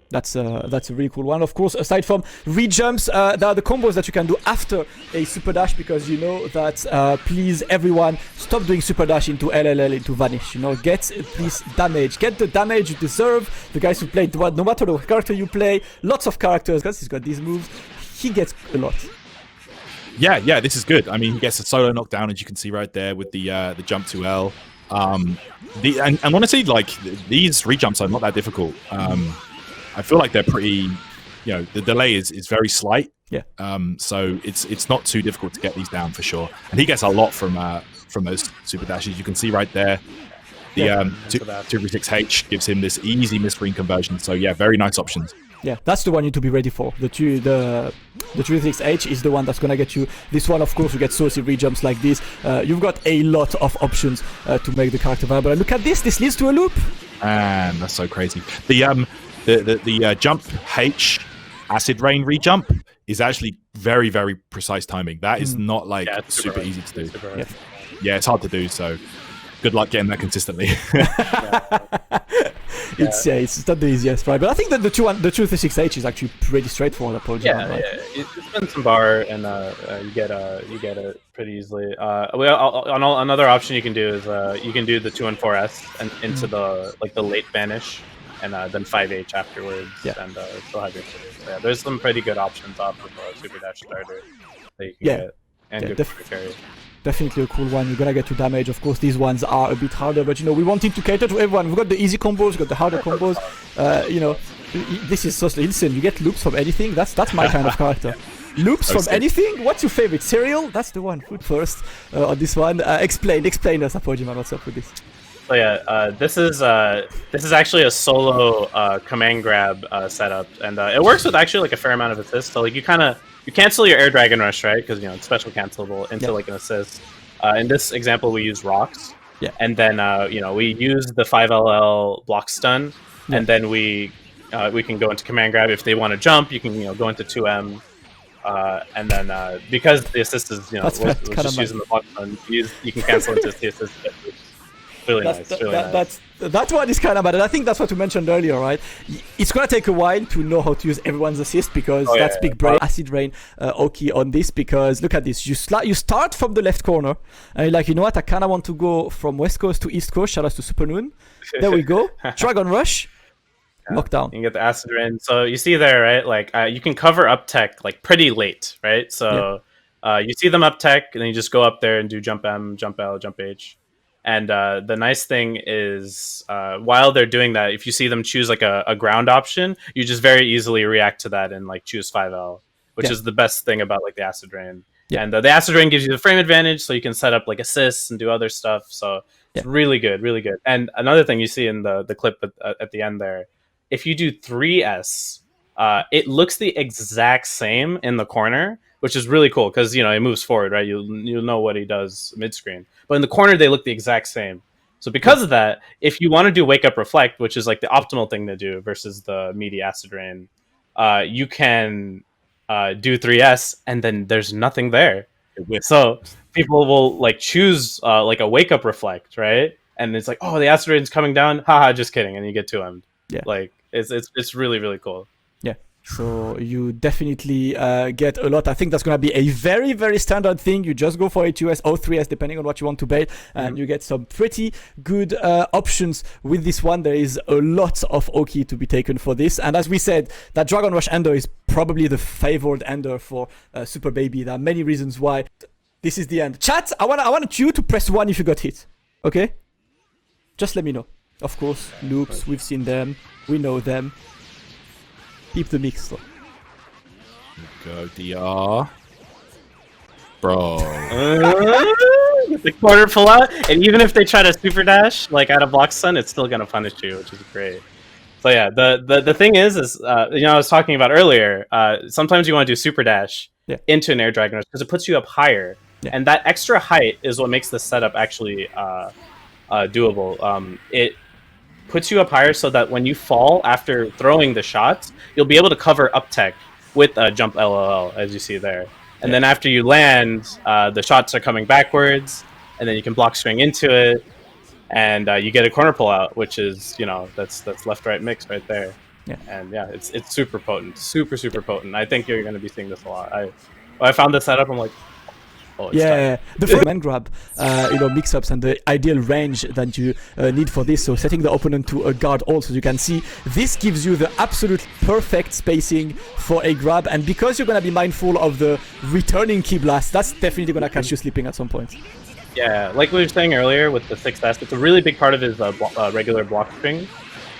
That's a really cool one. Of course, aside from rejumps, there are the combos that you can do after a super dash, because you know that please everyone stop doing super dash into LLL into vanish. You know, get this damage, get the damage you deserve. The guys who play, no matter the character you play, lots of characters, because he's got these moves, he gets a lot. Yeah, this is good. I mean, he gets a solo knockdown, as you can see right there with the jump to L. And honestly, like these rejumps are not that difficult. I feel like they're pretty, the delay is very slight. Yeah. So it's not too difficult to get these down for sure. And he gets a lot from those super dashes. You can see right there, the 236H gives him this easy miscreen conversion. So yeah, very nice options. Yeah, that's the one you need to be ready for. The 236H is the one that's gonna get you. This one, of course, you get saucy rejumps like this. You've got a lot of options to make the character viable. And look at this. This leads to a loop. And that's so crazy. The jump H acid rain rejump is actually very, very precise timing. That is not like super easy to do. Yeah, it's hard to do. So good luck getting that consistently. It's not the easiest, right? But I think that the 236H is actually pretty straightforward approach. You spend some bar and you get it pretty easily. Another option you can do is you can do the 2 and 4S and into the late vanish, and then 5H afterwards, and still have your so there's some pretty good options off of Super Dash Starter that you can get, and good carry. Definitely a cool one. You're gonna get to damage. Of course, these ones are a bit harder, but you know, we wanted to cater to everyone. We've got the easy combos, we've got the harder combos. You know, this is so insane. You get loops from anything. That's my kind of character. Loops from anything? What's your favorite? Cereal? That's the one. Food first on this one. Explain us, Apojiman. What's up with this? So yeah, this is actually a solo command grab setup, and it works with actually like a fair amount of assists. So like you cancel your air dragon rush, right? Because you know it's special cancelable into like an assist. In this example, we use rocks, and then you know we use the 5LL block stun, and then we can go into command grab. If they want to jump, you can go into 2M. And then because the assist is we're just using the block stun, you can cancel into the assist. Really nice. That one is kind of bad, and I think that's what we mentioned earlier, right? It's gonna take a while to know how to use everyone's assist because that's big brain. Acid Rain, Oki on this because look at this. You start from the left corner, and you're like, you know what? I kind of want to go from West Coast to East Coast. Shout out to Supernoon. There we go. Dragon Rush. Knockdown. You can get the Acid Rain. So you see there, right? Like you can cover up tech like pretty late, right? So you see them up tech, and then you just go up there and do jump M, jump L, jump H. And the nice thing is, while they're doing that, if you see them choose like a ground option, you just very easily react to that and like choose 5L, which is the best thing about like the Acid Rain. And the Acid Rain gives you the frame advantage, so you can set up like assists and do other stuff. So it's really good, really good. And another thing you see in the clip at the end there, if you do 3S, it looks the exact same in the corner, which is really cool because it moves forward, right? You'll know what he does mid screen, but in the corner they look the exact same. So because of that, if you want to do wake up reflect, which is like the optimal thing to do versus the meaty Acid Rain, you can do 3S and then there's nothing there. So people will like choose like a wake up reflect, right? And it's like, oh, the Acid Rain's coming down, haha, just kidding, and you get 2M. Like it's really, really cool. So you definitely get a lot. I think that's going to be a very, very standard thing. You just go for a 2S or 3S depending on what you want to bait, and you get some pretty good options with this one. There is a lot of Oki to be taken for this, and as we said, that Dragon Rush Ender is probably the favored Ender for Super Baby. There are many reasons why. This is the end. Chat, I want you to press 1 if you got hit. Okay? Just let me know. Of course, loops, we've seen them, we know them. Keep the mix though. Go DR. Bro. The corner pull out, and even if they try to super dash like out of block stun, it's still gonna punish you, which is great. So yeah, the thing is I was talking about earlier, sometimes you want to do super dash into an air dragon because it puts you up higher. And that extra height is what makes the setup actually doable. It puts you up higher so that when you fall after throwing the shots, you'll be able to cover up tech with jump LLL, as you see there. And then after you land, the shots are coming backwards, and then you can block swing into it, and you get a corner pull out, which is that's left-right mix right there. And it's super potent, super potent. I think you're going to be seeing this a lot. I found this setup, I'm like, oh, the first man grab, mix-ups and the ideal range that you need for this. So setting the opponent to a guard also, you can see this gives you the absolute perfect spacing for a grab. And because you're going to be mindful of the returning key blast, that's definitely going to catch you sleeping at some point. Yeah, like we were saying earlier with the 6S, it's a really big part of his regular block string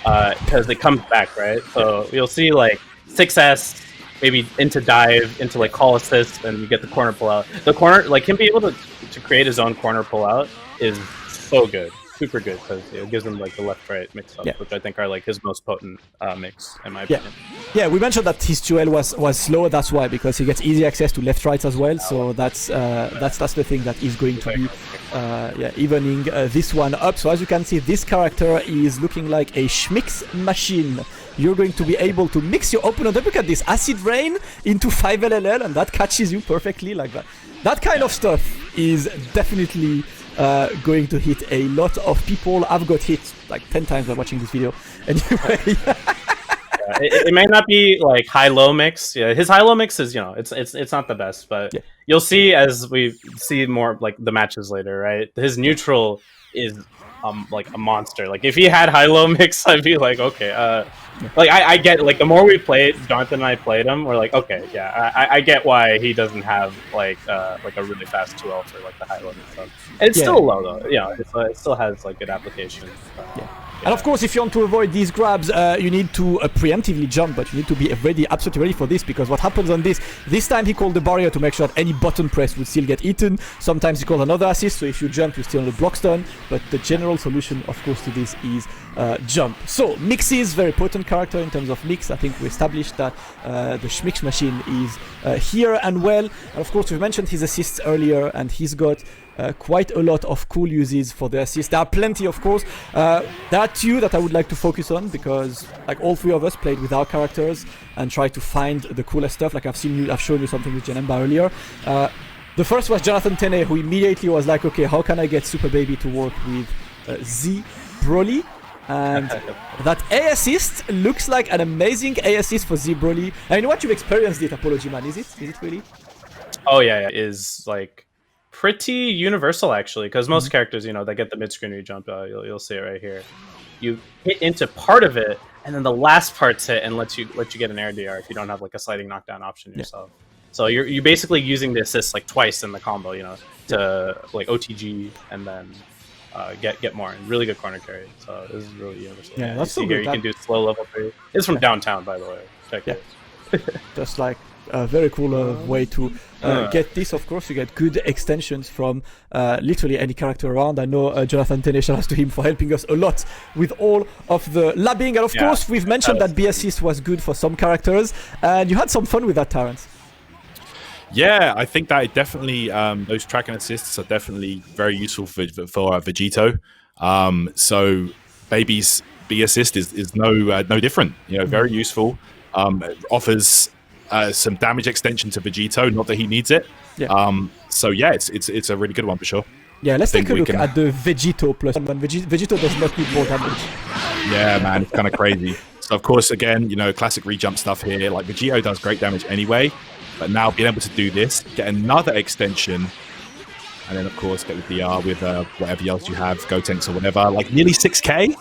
because it comes back, right? So you'll see like 6S, maybe into dive, into like call assist, and you get the corner pull out. The corner, like him being able to create his own corner pull out is so good, super good, because it gives him like the left-right mix-up, which I think are like his most potent mix, in my opinion. Yeah, we mentioned that his 2L was slow. That's why, because he gets easy access to left-right as well. So that's the thing that is going to be evening this one up. So as you can see, this character is looking like a schmix machine. You're going to be able to mix your opponent up. Look at this, Acid Rain into 5LLL, and that catches you perfectly like that. That kind of stuff is definitely going to hit a lot of people. I've got hit like 10 times by watching this video. Anyway. It may not be like high-low mix. Yeah, his high-low mix is, it's not the best, but you'll see as we see more like the matches later, right? His neutral is like a monster. Like if he had high-low mix, I'd be like, okay, like I get like the more we played, Jonathan and I played him, we're like, okay, yeah, I get why he doesn't have like a really fast 2L for like the high-low mix stuff. And it's still low though, you know, it still has like good application. And of course, if you want to avoid these grabs, you need to preemptively jump, but you need to be ready, absolutely ready for this, because what happens on this time he called the barrier to make sure that any button press would still get eaten. Sometimes he called another assist, so if you jump, you're still on the block stun, but the general solution, of course, to this is jump. So, Mix's very potent character in terms of mix. I think we established that the Schmix machine is here and well. And of course, we mentioned his assists earlier, and he's got quite a lot of cool uses for the assist. There are plenty, of course. There are two that I would like to focus on, because like all three of us played with our characters and tried to find the coolest stuff. Like I've shown you something with Janemba earlier. The first was Jonathan Tene, who immediately was like, okay, how can I get Super Baby to work with Z Broly? And that A assist looks like an amazing A assist for Z Broly. I mean, what you've experienced it, Apology Man, is it really? Oh yeah, it is like pretty universal actually, because most characters, you know, they get the mid screen jump. You'll see it right here. You hit into part of it, and then the last part's hit and lets you get an air DR if you don't have like a sliding knockdown option yourself. So you're basically using the assist like twice in the combo, you know, to like OTG and then get more. And really good corner carry. So this is really universal. Yeah, that's so good. good. You can do slow level 3. It's from downtown, by the way. Check it. Just like a very cool way to get this. Of course, you get good extensions from literally any character around. I know Jonathan Tene, shout out to him for helping us a lot with all of the labbing. And of course, we've mentioned that B assist was good for some characters, and you had some fun with that, Terrence. Yeah, I think that it definitely those tracking assists are definitely very useful for Vegito. So Baby's B assist is no different. You know, very useful. It offers some damage extension to Vegito, not that he needs it. So yeah, it's a really good one for sure. Yeah, let's take a look at the Vegito plus one. Vegito does not need more damage. Yeah, man, it's kind of crazy. So of course, again, you know, classic rejump stuff here. Like Vegito does great damage anyway, but now being able to do this, get another extension, and then of course get the DR with whatever else you have, Gotenks or whatever, like nearly 6k,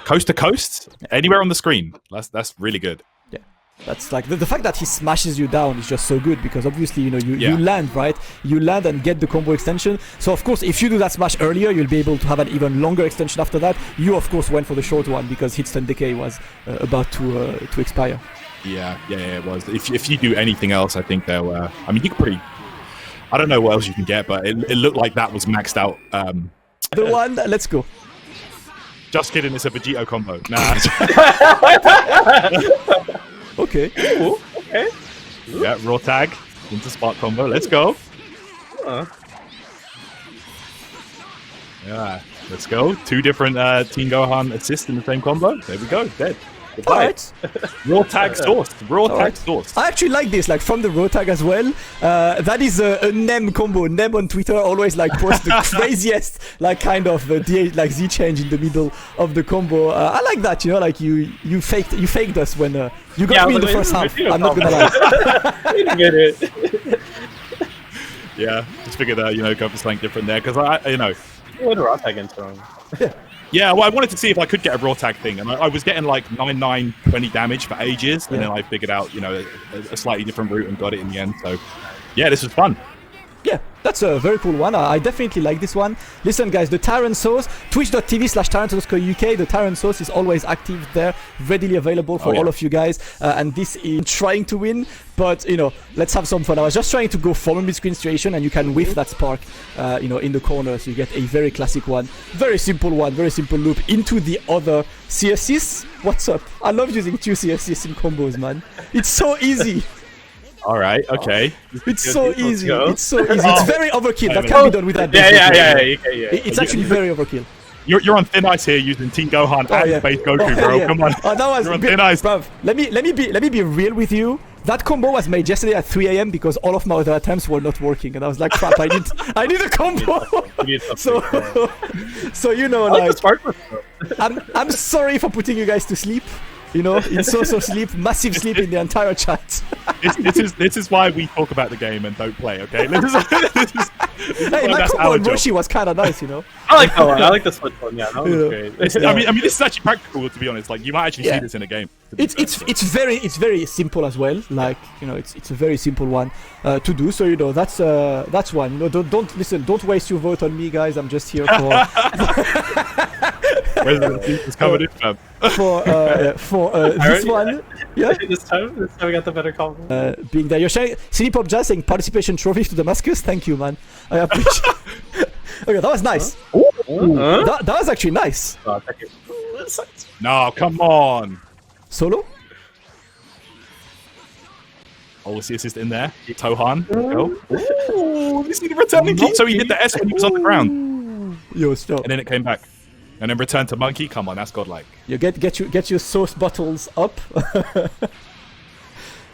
coast to coast, anywhere on the screen. That's really good. Yeah, that's like the fact that he smashes you down is just so good, because obviously, you know, you land, right? You land and get the combo extension. So of course, if you do that smash earlier, you'll be able to have an even longer extension after that. You of course went for the short one because Hitstun Decay was about to expire. Yeah, it was. If you do anything else, I think they'll. I mean, you could pretty. I don't know what else you can get, but it looked like that was maxed out. The one. Let's go. Just kidding. It's a Vegito combo. Nah. Okay. Ooh, okay. Yeah, raw tag into spark combo. Let's go. Yeah, let's go. 2 different Team Gohan assists in the same combo. There we go. Dead. Alright. Raw tag source. Raw tag source. I actually like this, like from the raw tag as well. That is a Nem combo. Nem on Twitter always like posts the craziest like kind of like Z change in the middle of the combo. I like that, you know, like you faked us when you got me in the first half. I'm not gonna lie. Get it. Yeah, just figured out, you know, go for something different there, because I What a raw tag into him. Yeah, well, I wanted to see if I could get a raw tag thing, and I was getting like 9, 20 damage for ages, and then I figured out, you know, a slightly different route and got it in the end. So, yeah, this was fun. Yeah, that's a very cool one. I definitely like this one. Listen, guys, the Tyrant Source, twitch.tv/Tyrant_UK. The Tyrant Source is always active there, readily available for all of you guys. And this is trying to win, but, you know, let's have some fun. I was just trying to go from a mid-screen situation, and you can whiff that spark, you know, in the corner. So you get a very classic one, very simple loop into the other C assists. What's up? I love using 2 C assists in combos, man. It's so easy. All right, okay. It's so easy. It's so easy. It's very overkill. That can be done with that. Yeah. It's actually very overkill. You're on thin ice here using Team Gohan and base Goku, bro. Yeah. Come on. That was you're on thin ice. Bruv, let me be real with you. That combo was made yesterday at 3 AM because all of my other attempts were not working, and I was like, crap, I need a combo. so you know, like, I'm sorry for putting you guys to sleep. You know, in so sleep, massive sleep in the entire chat. this is why we talk about the game and don't play. Okay. This is Hey, my combo on Roshi was kind of nice, you know. I like that one. I like the split one. Yeah, that was great. I mean, this is actually practical, to be honest. Like, you might actually see this in a game. It's very simple as well. Like, you know, it's a very simple one to do. So, you know, that's one. You know, don't waste your vote on me, guys. I'm just here for Where's the coming in, fam? for this one. Yeah. This time we got the better call. Being there, you're sharing. Silly Pop Jazz saying participation trophy to Damascus. Thank you, man. I appreciate. Okay, that was nice. That was actually nice. No, come on. Solo. Oh, what's the assist in there? Tohan. Go. Oh, this is the returning key. So he hit the S when he was on the ground. Yo, stop. And then it came back. And then return to monkey. Come on, that's godlike. You get your sauce bottles up.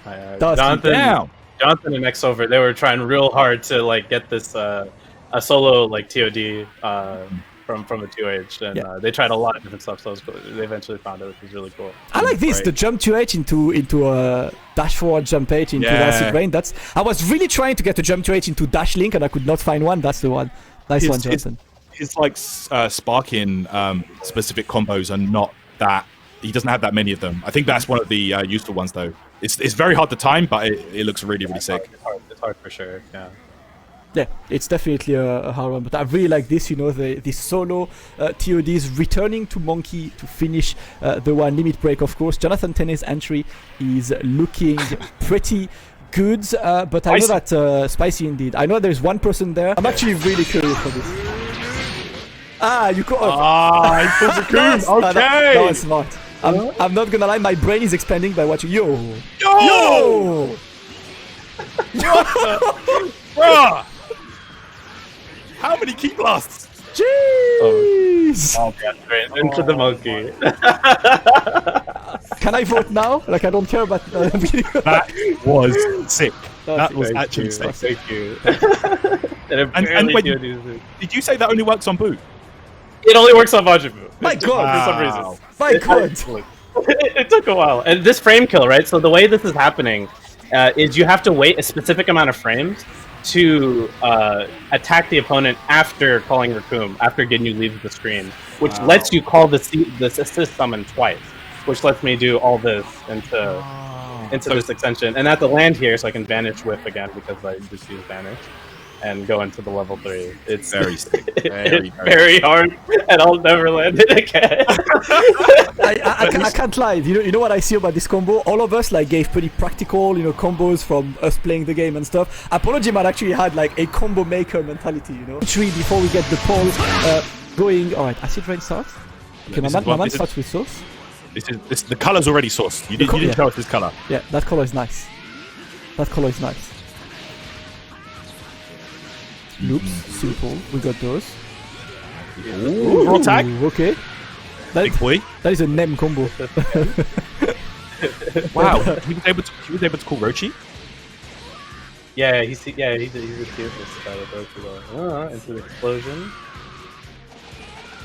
Jonathan and Xover, they were trying real hard to like get this a solo like TOD from the 2H, and they tried a lot of different stuff. So they eventually found it, which was really cool. I like this, the jump 2H into a dash forward jump H into acid rain. I was really trying to get a jump 2H into dash link, and I could not find one. That's the one. Nice one, Jonathan. His like sparking specific combos are not that. He doesn't have that many of them. I think that's one of the useful ones, though. It's very hard to time, but it looks really sick. It's hard for sure. Yeah, it's definitely a hard one, but I really like this. You know, the solo TODs returning to Monkey to finish the one limit break. Of course, Jonathan Tene's entry is looking pretty good, but I know that spicy indeed. I know there's one person there. I'm actually really curious for this. You got he pulled the coon. Okay, that was smart. I'm not gonna lie, my brain is expanding by watching. Yo! Bruh! How many key blasts? Jeez! Oh god, straight into the monkey. Can I vote now? Like, I don't care about the video. That was sick. That was actually sick. Thank you. And wait, did you say that only works on boot? It only works on Vajibu. My god! For some reason. My god! It took a while. And this frame kill, right? So the way this is happening is you have to wait a specific amount of frames to attack the opponent after calling Raccoon, after Ginyu leaves the screen, which lets you call this assist summon twice, which lets me do all this into this extension. And I have to land here so I can vanish whip again because I just use vanish and go into the level 3. It's very sick. Very hard, and I'll never land it again. I can't lie. You know what I see about this combo? All of us like gave pretty practical, combos from us playing the game and stuff. Apology Man actually had like a combo maker mentality, before we get the poll going. All right, acid rain starts. Okay, my man starts with sauce. This the color's already sourced. You didn't tell us this color. Yeah, that color is nice. Loops, simple. We got those. Ooh, raw tag. Okay. Big boy. That is a Nem combo. Wow. He was able to call Rochi. Yeah, he's a cute into the explosion.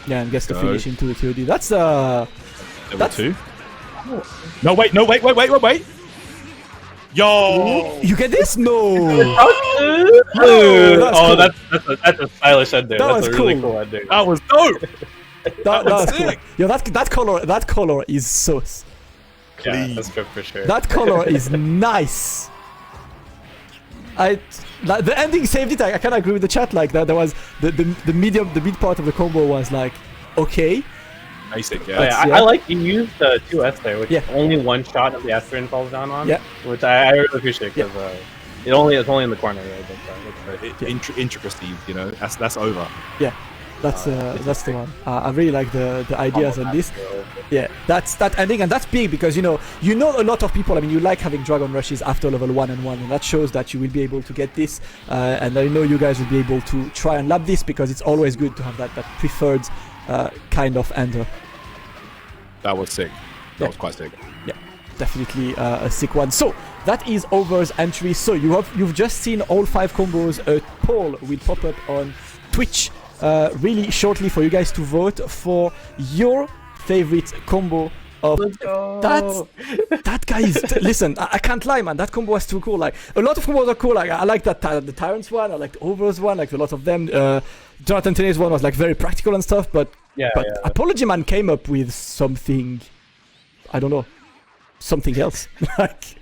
Yeah, and gets the finish into the TOD. That's Level 2. No, wait. Yo! You get this? No! That's a stylish ending. That's a really cool ending. That was dope! that was sick. Cool. Yo, that color is sauce. Yeah, that's good for sure. That color is nice. The ending saved it. I kind of agree with the chat. Like that, there was the mid part of the combo was like okay. Basic, I like you used 2S there, which is only one shot of the Aspirin falls down on. Yeah, which I really appreciate because it's only in the corner. Right? Intricacies, that's over. Yeah, that's the one. I really like the ideas on this. Yeah, that's that ending, and that's big because you know a lot of people. I mean, you like having Dragon Rushes after level 1 and 1, and that shows that you will be able to get this. And I know you guys will be able to try and lab this because it's always good to have that preferred kind of ender. That was sick. That was quite sick. Yeah, definitely a sick one. So that is Over's entry. So you've just seen all 5 combos. A poll will pop up on Twitch really shortly for you guys to vote for your favorite combo of Let's go. that guy is. Listen, I can't lie, man. That combo was too cool. Like a lot of combos are cool. Like I like that the Tyrant's one. I like the Over's one. Like a lot of them. Jonathan Tene's one was like very practical and stuff. But Apology Man came up with something. I don't know, something else. Like.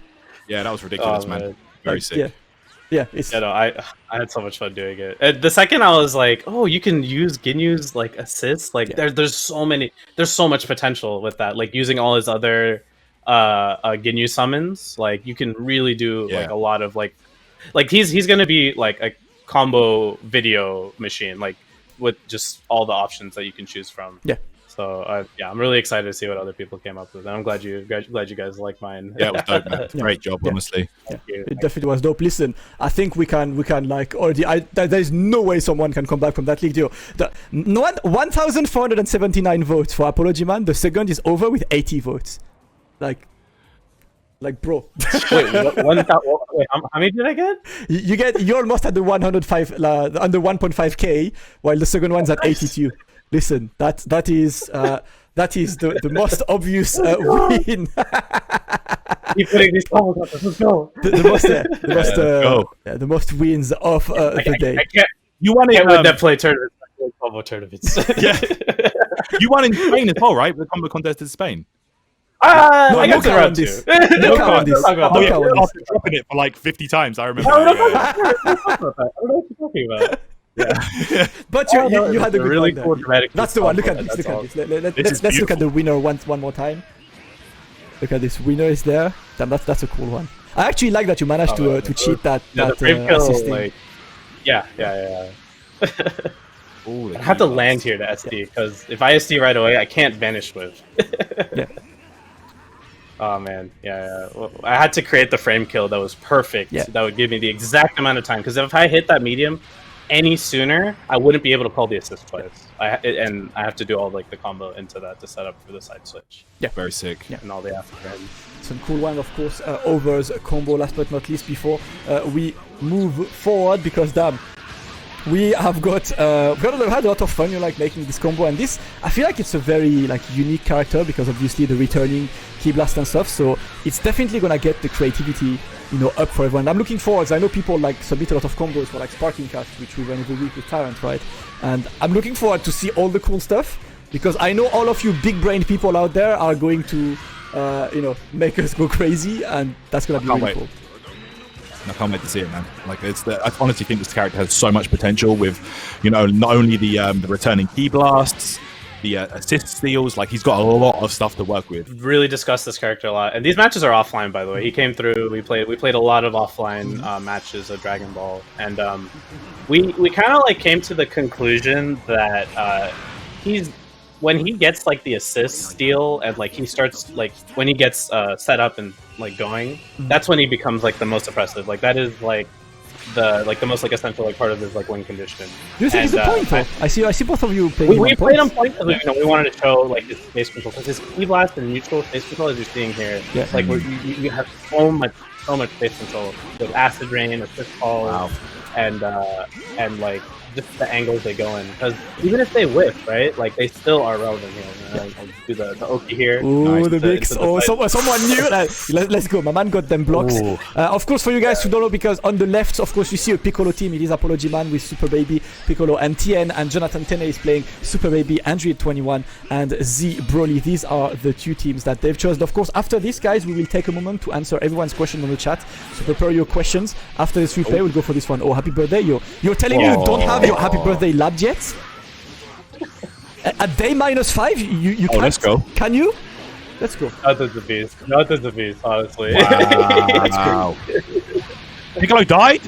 Yeah, that was ridiculous, man. Very sick. Yeah, I had so much fun doing it. And the second I was like, oh, you can use Ginyu's like assists. Like there's so much potential with that. Like using all his other Ginyu summons, like you can really do like a lot of like he's gonna be like a combo video machine, like with just all the options that you can choose from. Yeah. So I'm really excited to see what other people came up with, and I'm glad you guys like mine. Yeah, it was dope, man. Great job, honestly. Yeah. It definitely was dope. Listen, I think we can like already. There is no way someone can come back from that league deal. 1,479 votes for Apology Man. The second is over with 80 votes. Like bro. Wait, how many did I get? You almost at the 105 under 1.5k, while the second one's at 82. Listen, that is the most obvious win. Keep putting these combos up. Let's go. The most wins of the day. I can't. You won it. That play tournaments. Combo tournaments. Yeah. You won in Spain as well, right? The combo contest in Spain. I got to round 2. No count this. After dropping it for like 50 times, I remember. I don't know what you're talking about. Yeah. But you had a good really one cool there. dramatic. That's the one. Look at this. Let's look at the winner one more time. Look at this. Winner is there. Damn, that's a cool one. I actually like that you managed to cheat that. The frame kill, like, yeah. Ooh, I have to land here to SD because if I SD right away, I can't vanish with. Yeah. Oh man, yeah. Well, I had to create the frame kill that was perfect. Yeah. That would give me the exact amount of time. Because if I hit that medium any sooner, I wouldn't be able to call the assist twice. And I have to do all like the combo into that to set up for the side switch. Yeah, very sick. Yeah. And all the after. Some cool one, of course. Over's combo, last but not least, before we move forward, because damn. We have had a lot of fun, like making this combo, and this I feel like it's a very like unique character because obviously the returning key blast and stuff. So it's definitely gonna get the creativity, up for everyone. I'm looking forward. I know people like submit a lot of combos for like Sparking Cast, which we run every week with Tyrant, right? And I'm looking forward to see all the cool stuff because I know all of you big-brained people out there are going to, make us go crazy, and that's gonna be really cool. I can't wait to see it, man. Like I honestly think this character has so much potential with, not only the returning key blasts, the assist steals. Like he's got a lot of stuff to work with. Really discussed this character a lot, and these matches are offline, by the way. He came through. We played a lot of offline matches of Dragon Ball, and we kind of like came to the conclusion that when he gets like the assist steal and like he starts like when he gets set up and like going, that's when he becomes like the most oppressive. Like that is like the most like essential like part of his like win condition. Do you think he's a point though? I see both of you playing. We played him point because we wanted to show like his space control, because his key blast and neutral space control, as you're seeing here, like you have so much space control with acid rain, assist calls, and like just the angles they go in, because even if they whiff, right, like they still are relevant here. I'll do the Oki here. Ooh, nice. The mix. Someone new. Let's go. My man got them blocks. Of course, for you guys who don't know, because on the left, of course, you see a Piccolo team. It is Apology Man with Super Baby, Piccolo, and Tien, and Jonathan Tene is playing Super Baby, Android21, and Z Broly. These are the two teams that they've chosen. Of course, after this, guys, we will take a moment to answer everyone's question on the chat. So prepare your questions. After this replay, we'll go for this one. Oh, happy birthday! You're telling me you don't have your happy birthday lab yet? At day -5, you can't. Let's go. Can you? Let's go. Not as a beast, honestly. Wow. Piccolo died?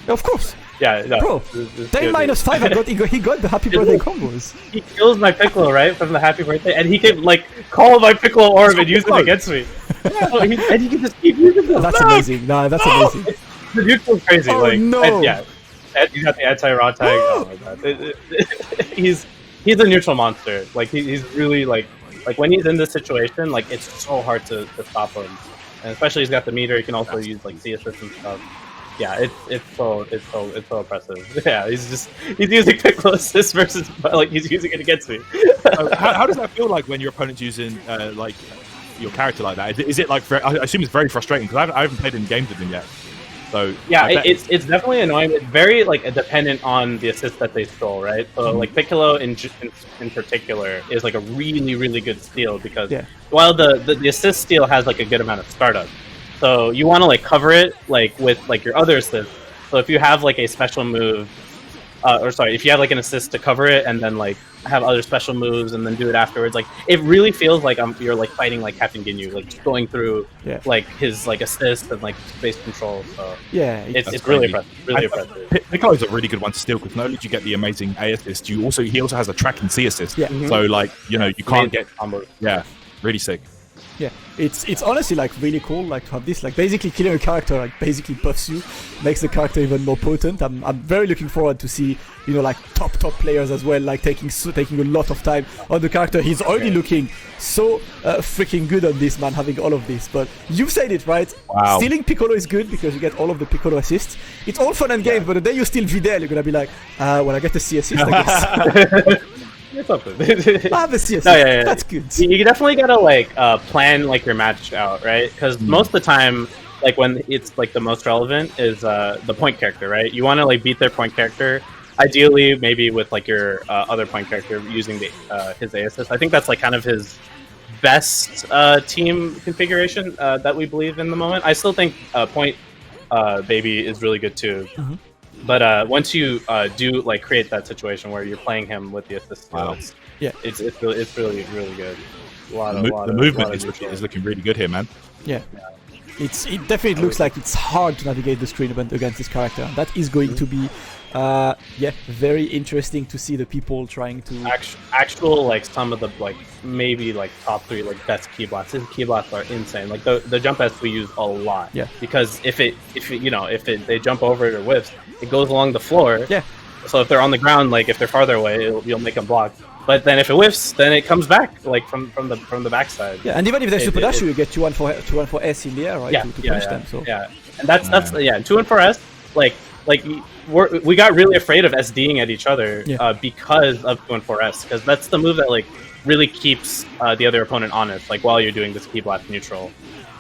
Of course. Yeah, no, bro. Day -5, he got the happy birthday combos. He kills my Piccolo, right, from the happy birthday, and he can like call my Piccolo orb and use it against me. And he can just keep using it. That's amazing. No, that's amazing. The neutral's crazy. Oh, like, no. He's got the anti-raw tag. Oh my god. He's a neutral monster. Like he's really like when he's in this situation, like it's so hard to stop him. And especially he's got the meter. He can also use like C assist and stuff. Yeah, it's so oppressive. Yeah, he's using Piccolo assist versus like he's using it against me. How does that feel like when your opponent's using like your character like that? Is it like? I assume it's very frustrating because I haven't played any games with him yet. So yeah, it's definitely annoying. It's very like dependent on the assist that they stole, right? So like Piccolo in particular is like a really good steal because while the assist steal has like a good amount of startup, so you want to like cover it like with like your other assist. So if you have like a special move, if you have like an assist to cover it and then like have other special moves and then do it afterwards, like it really feels like you're like fighting like Captain Ginyu, like just going through like his like assist and like space control. So it's really impressive. Really impressive. Piccolo's a really good one to steal because not only do you get the amazing A assist, he also has a track and C assist. Yeah. So like you can't get combos. Yeah, really sick. Yeah, it's honestly like really cool like to have this, like basically killing a character like basically buffs you, makes the character even more potent. I'm very looking forward to see like top players as well, like taking a lot of time on the character. He's already looking so freaking good on this, man, having all of this. But you've said it right. Wow. Stealing Piccolo is good because you get all of the Piccolo assists. It's all fun and games, but the day you steal Videl, you're gonna be like, when I get the C assist, I guess. It's something. I have a C assist. No, That's good. You definitely gotta like plan like your match out, right? Because most of the time, like when it's like the most relevant is the point character, right? You want to like beat their point character, ideally maybe with like your other point character using his A assist. I think that's like kind of his best team configuration that we believe in the moment. I still think point baby is really good too. Mm-hmm. But once you do like create that situation where you're playing him with the assist, it's really good. The movement is looking really good here, man. Yeah. It definitely looks like it's hard to navigate the screen against this character. That is going to be very interesting to see the people trying to actual like some of the like maybe like top 3 like best key blasts. His key blasts are insane. Like the jump S we use a lot. Yeah. Because if they jump over it or whiffs, it goes along the floor. Yeah. So if they're on the ground, like if they're farther away, you'll make them block. But then if it whiffs, then it comes back like from the backside. Yeah, and even if they super dash you, get 2-1 for S in the air, right? Yeah, to punish them. So and that's 2-1 for S. Like we got really afraid of SDing at each other because of 2-1-4S, because that's the move that like really keeps the other opponent honest. Like while you're doing this key blast neutral,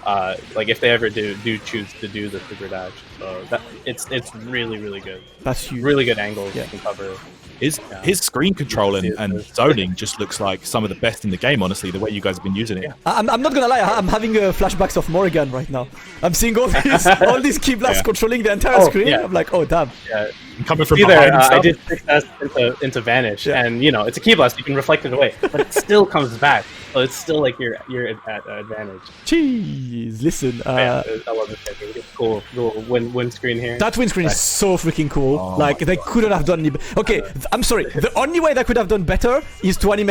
like if they ever do choose to do the super dash, so that it's really good. That's huge. Really good angles you can cover. His screen control and zoning just looks like some of the best in the game, honestly, the way you guys have been using it. I'm not gonna lie, I'm having flashbacks of Morrigan right now. I'm seeing all these key blasts controlling the entire screen. Yeah. I'm like, oh damn. Yeah. Coming from behind I did 6S into Vanish, and it's a key blast, you can reflect it away, but it still comes back. So it's still like you're at advantage. Jeez, listen. I love this character. It's cool. Little win screen here. That win screen is so freaking cool. Like they couldn't have done any. Okay, I'm sorry. The only way they could have done better is to animate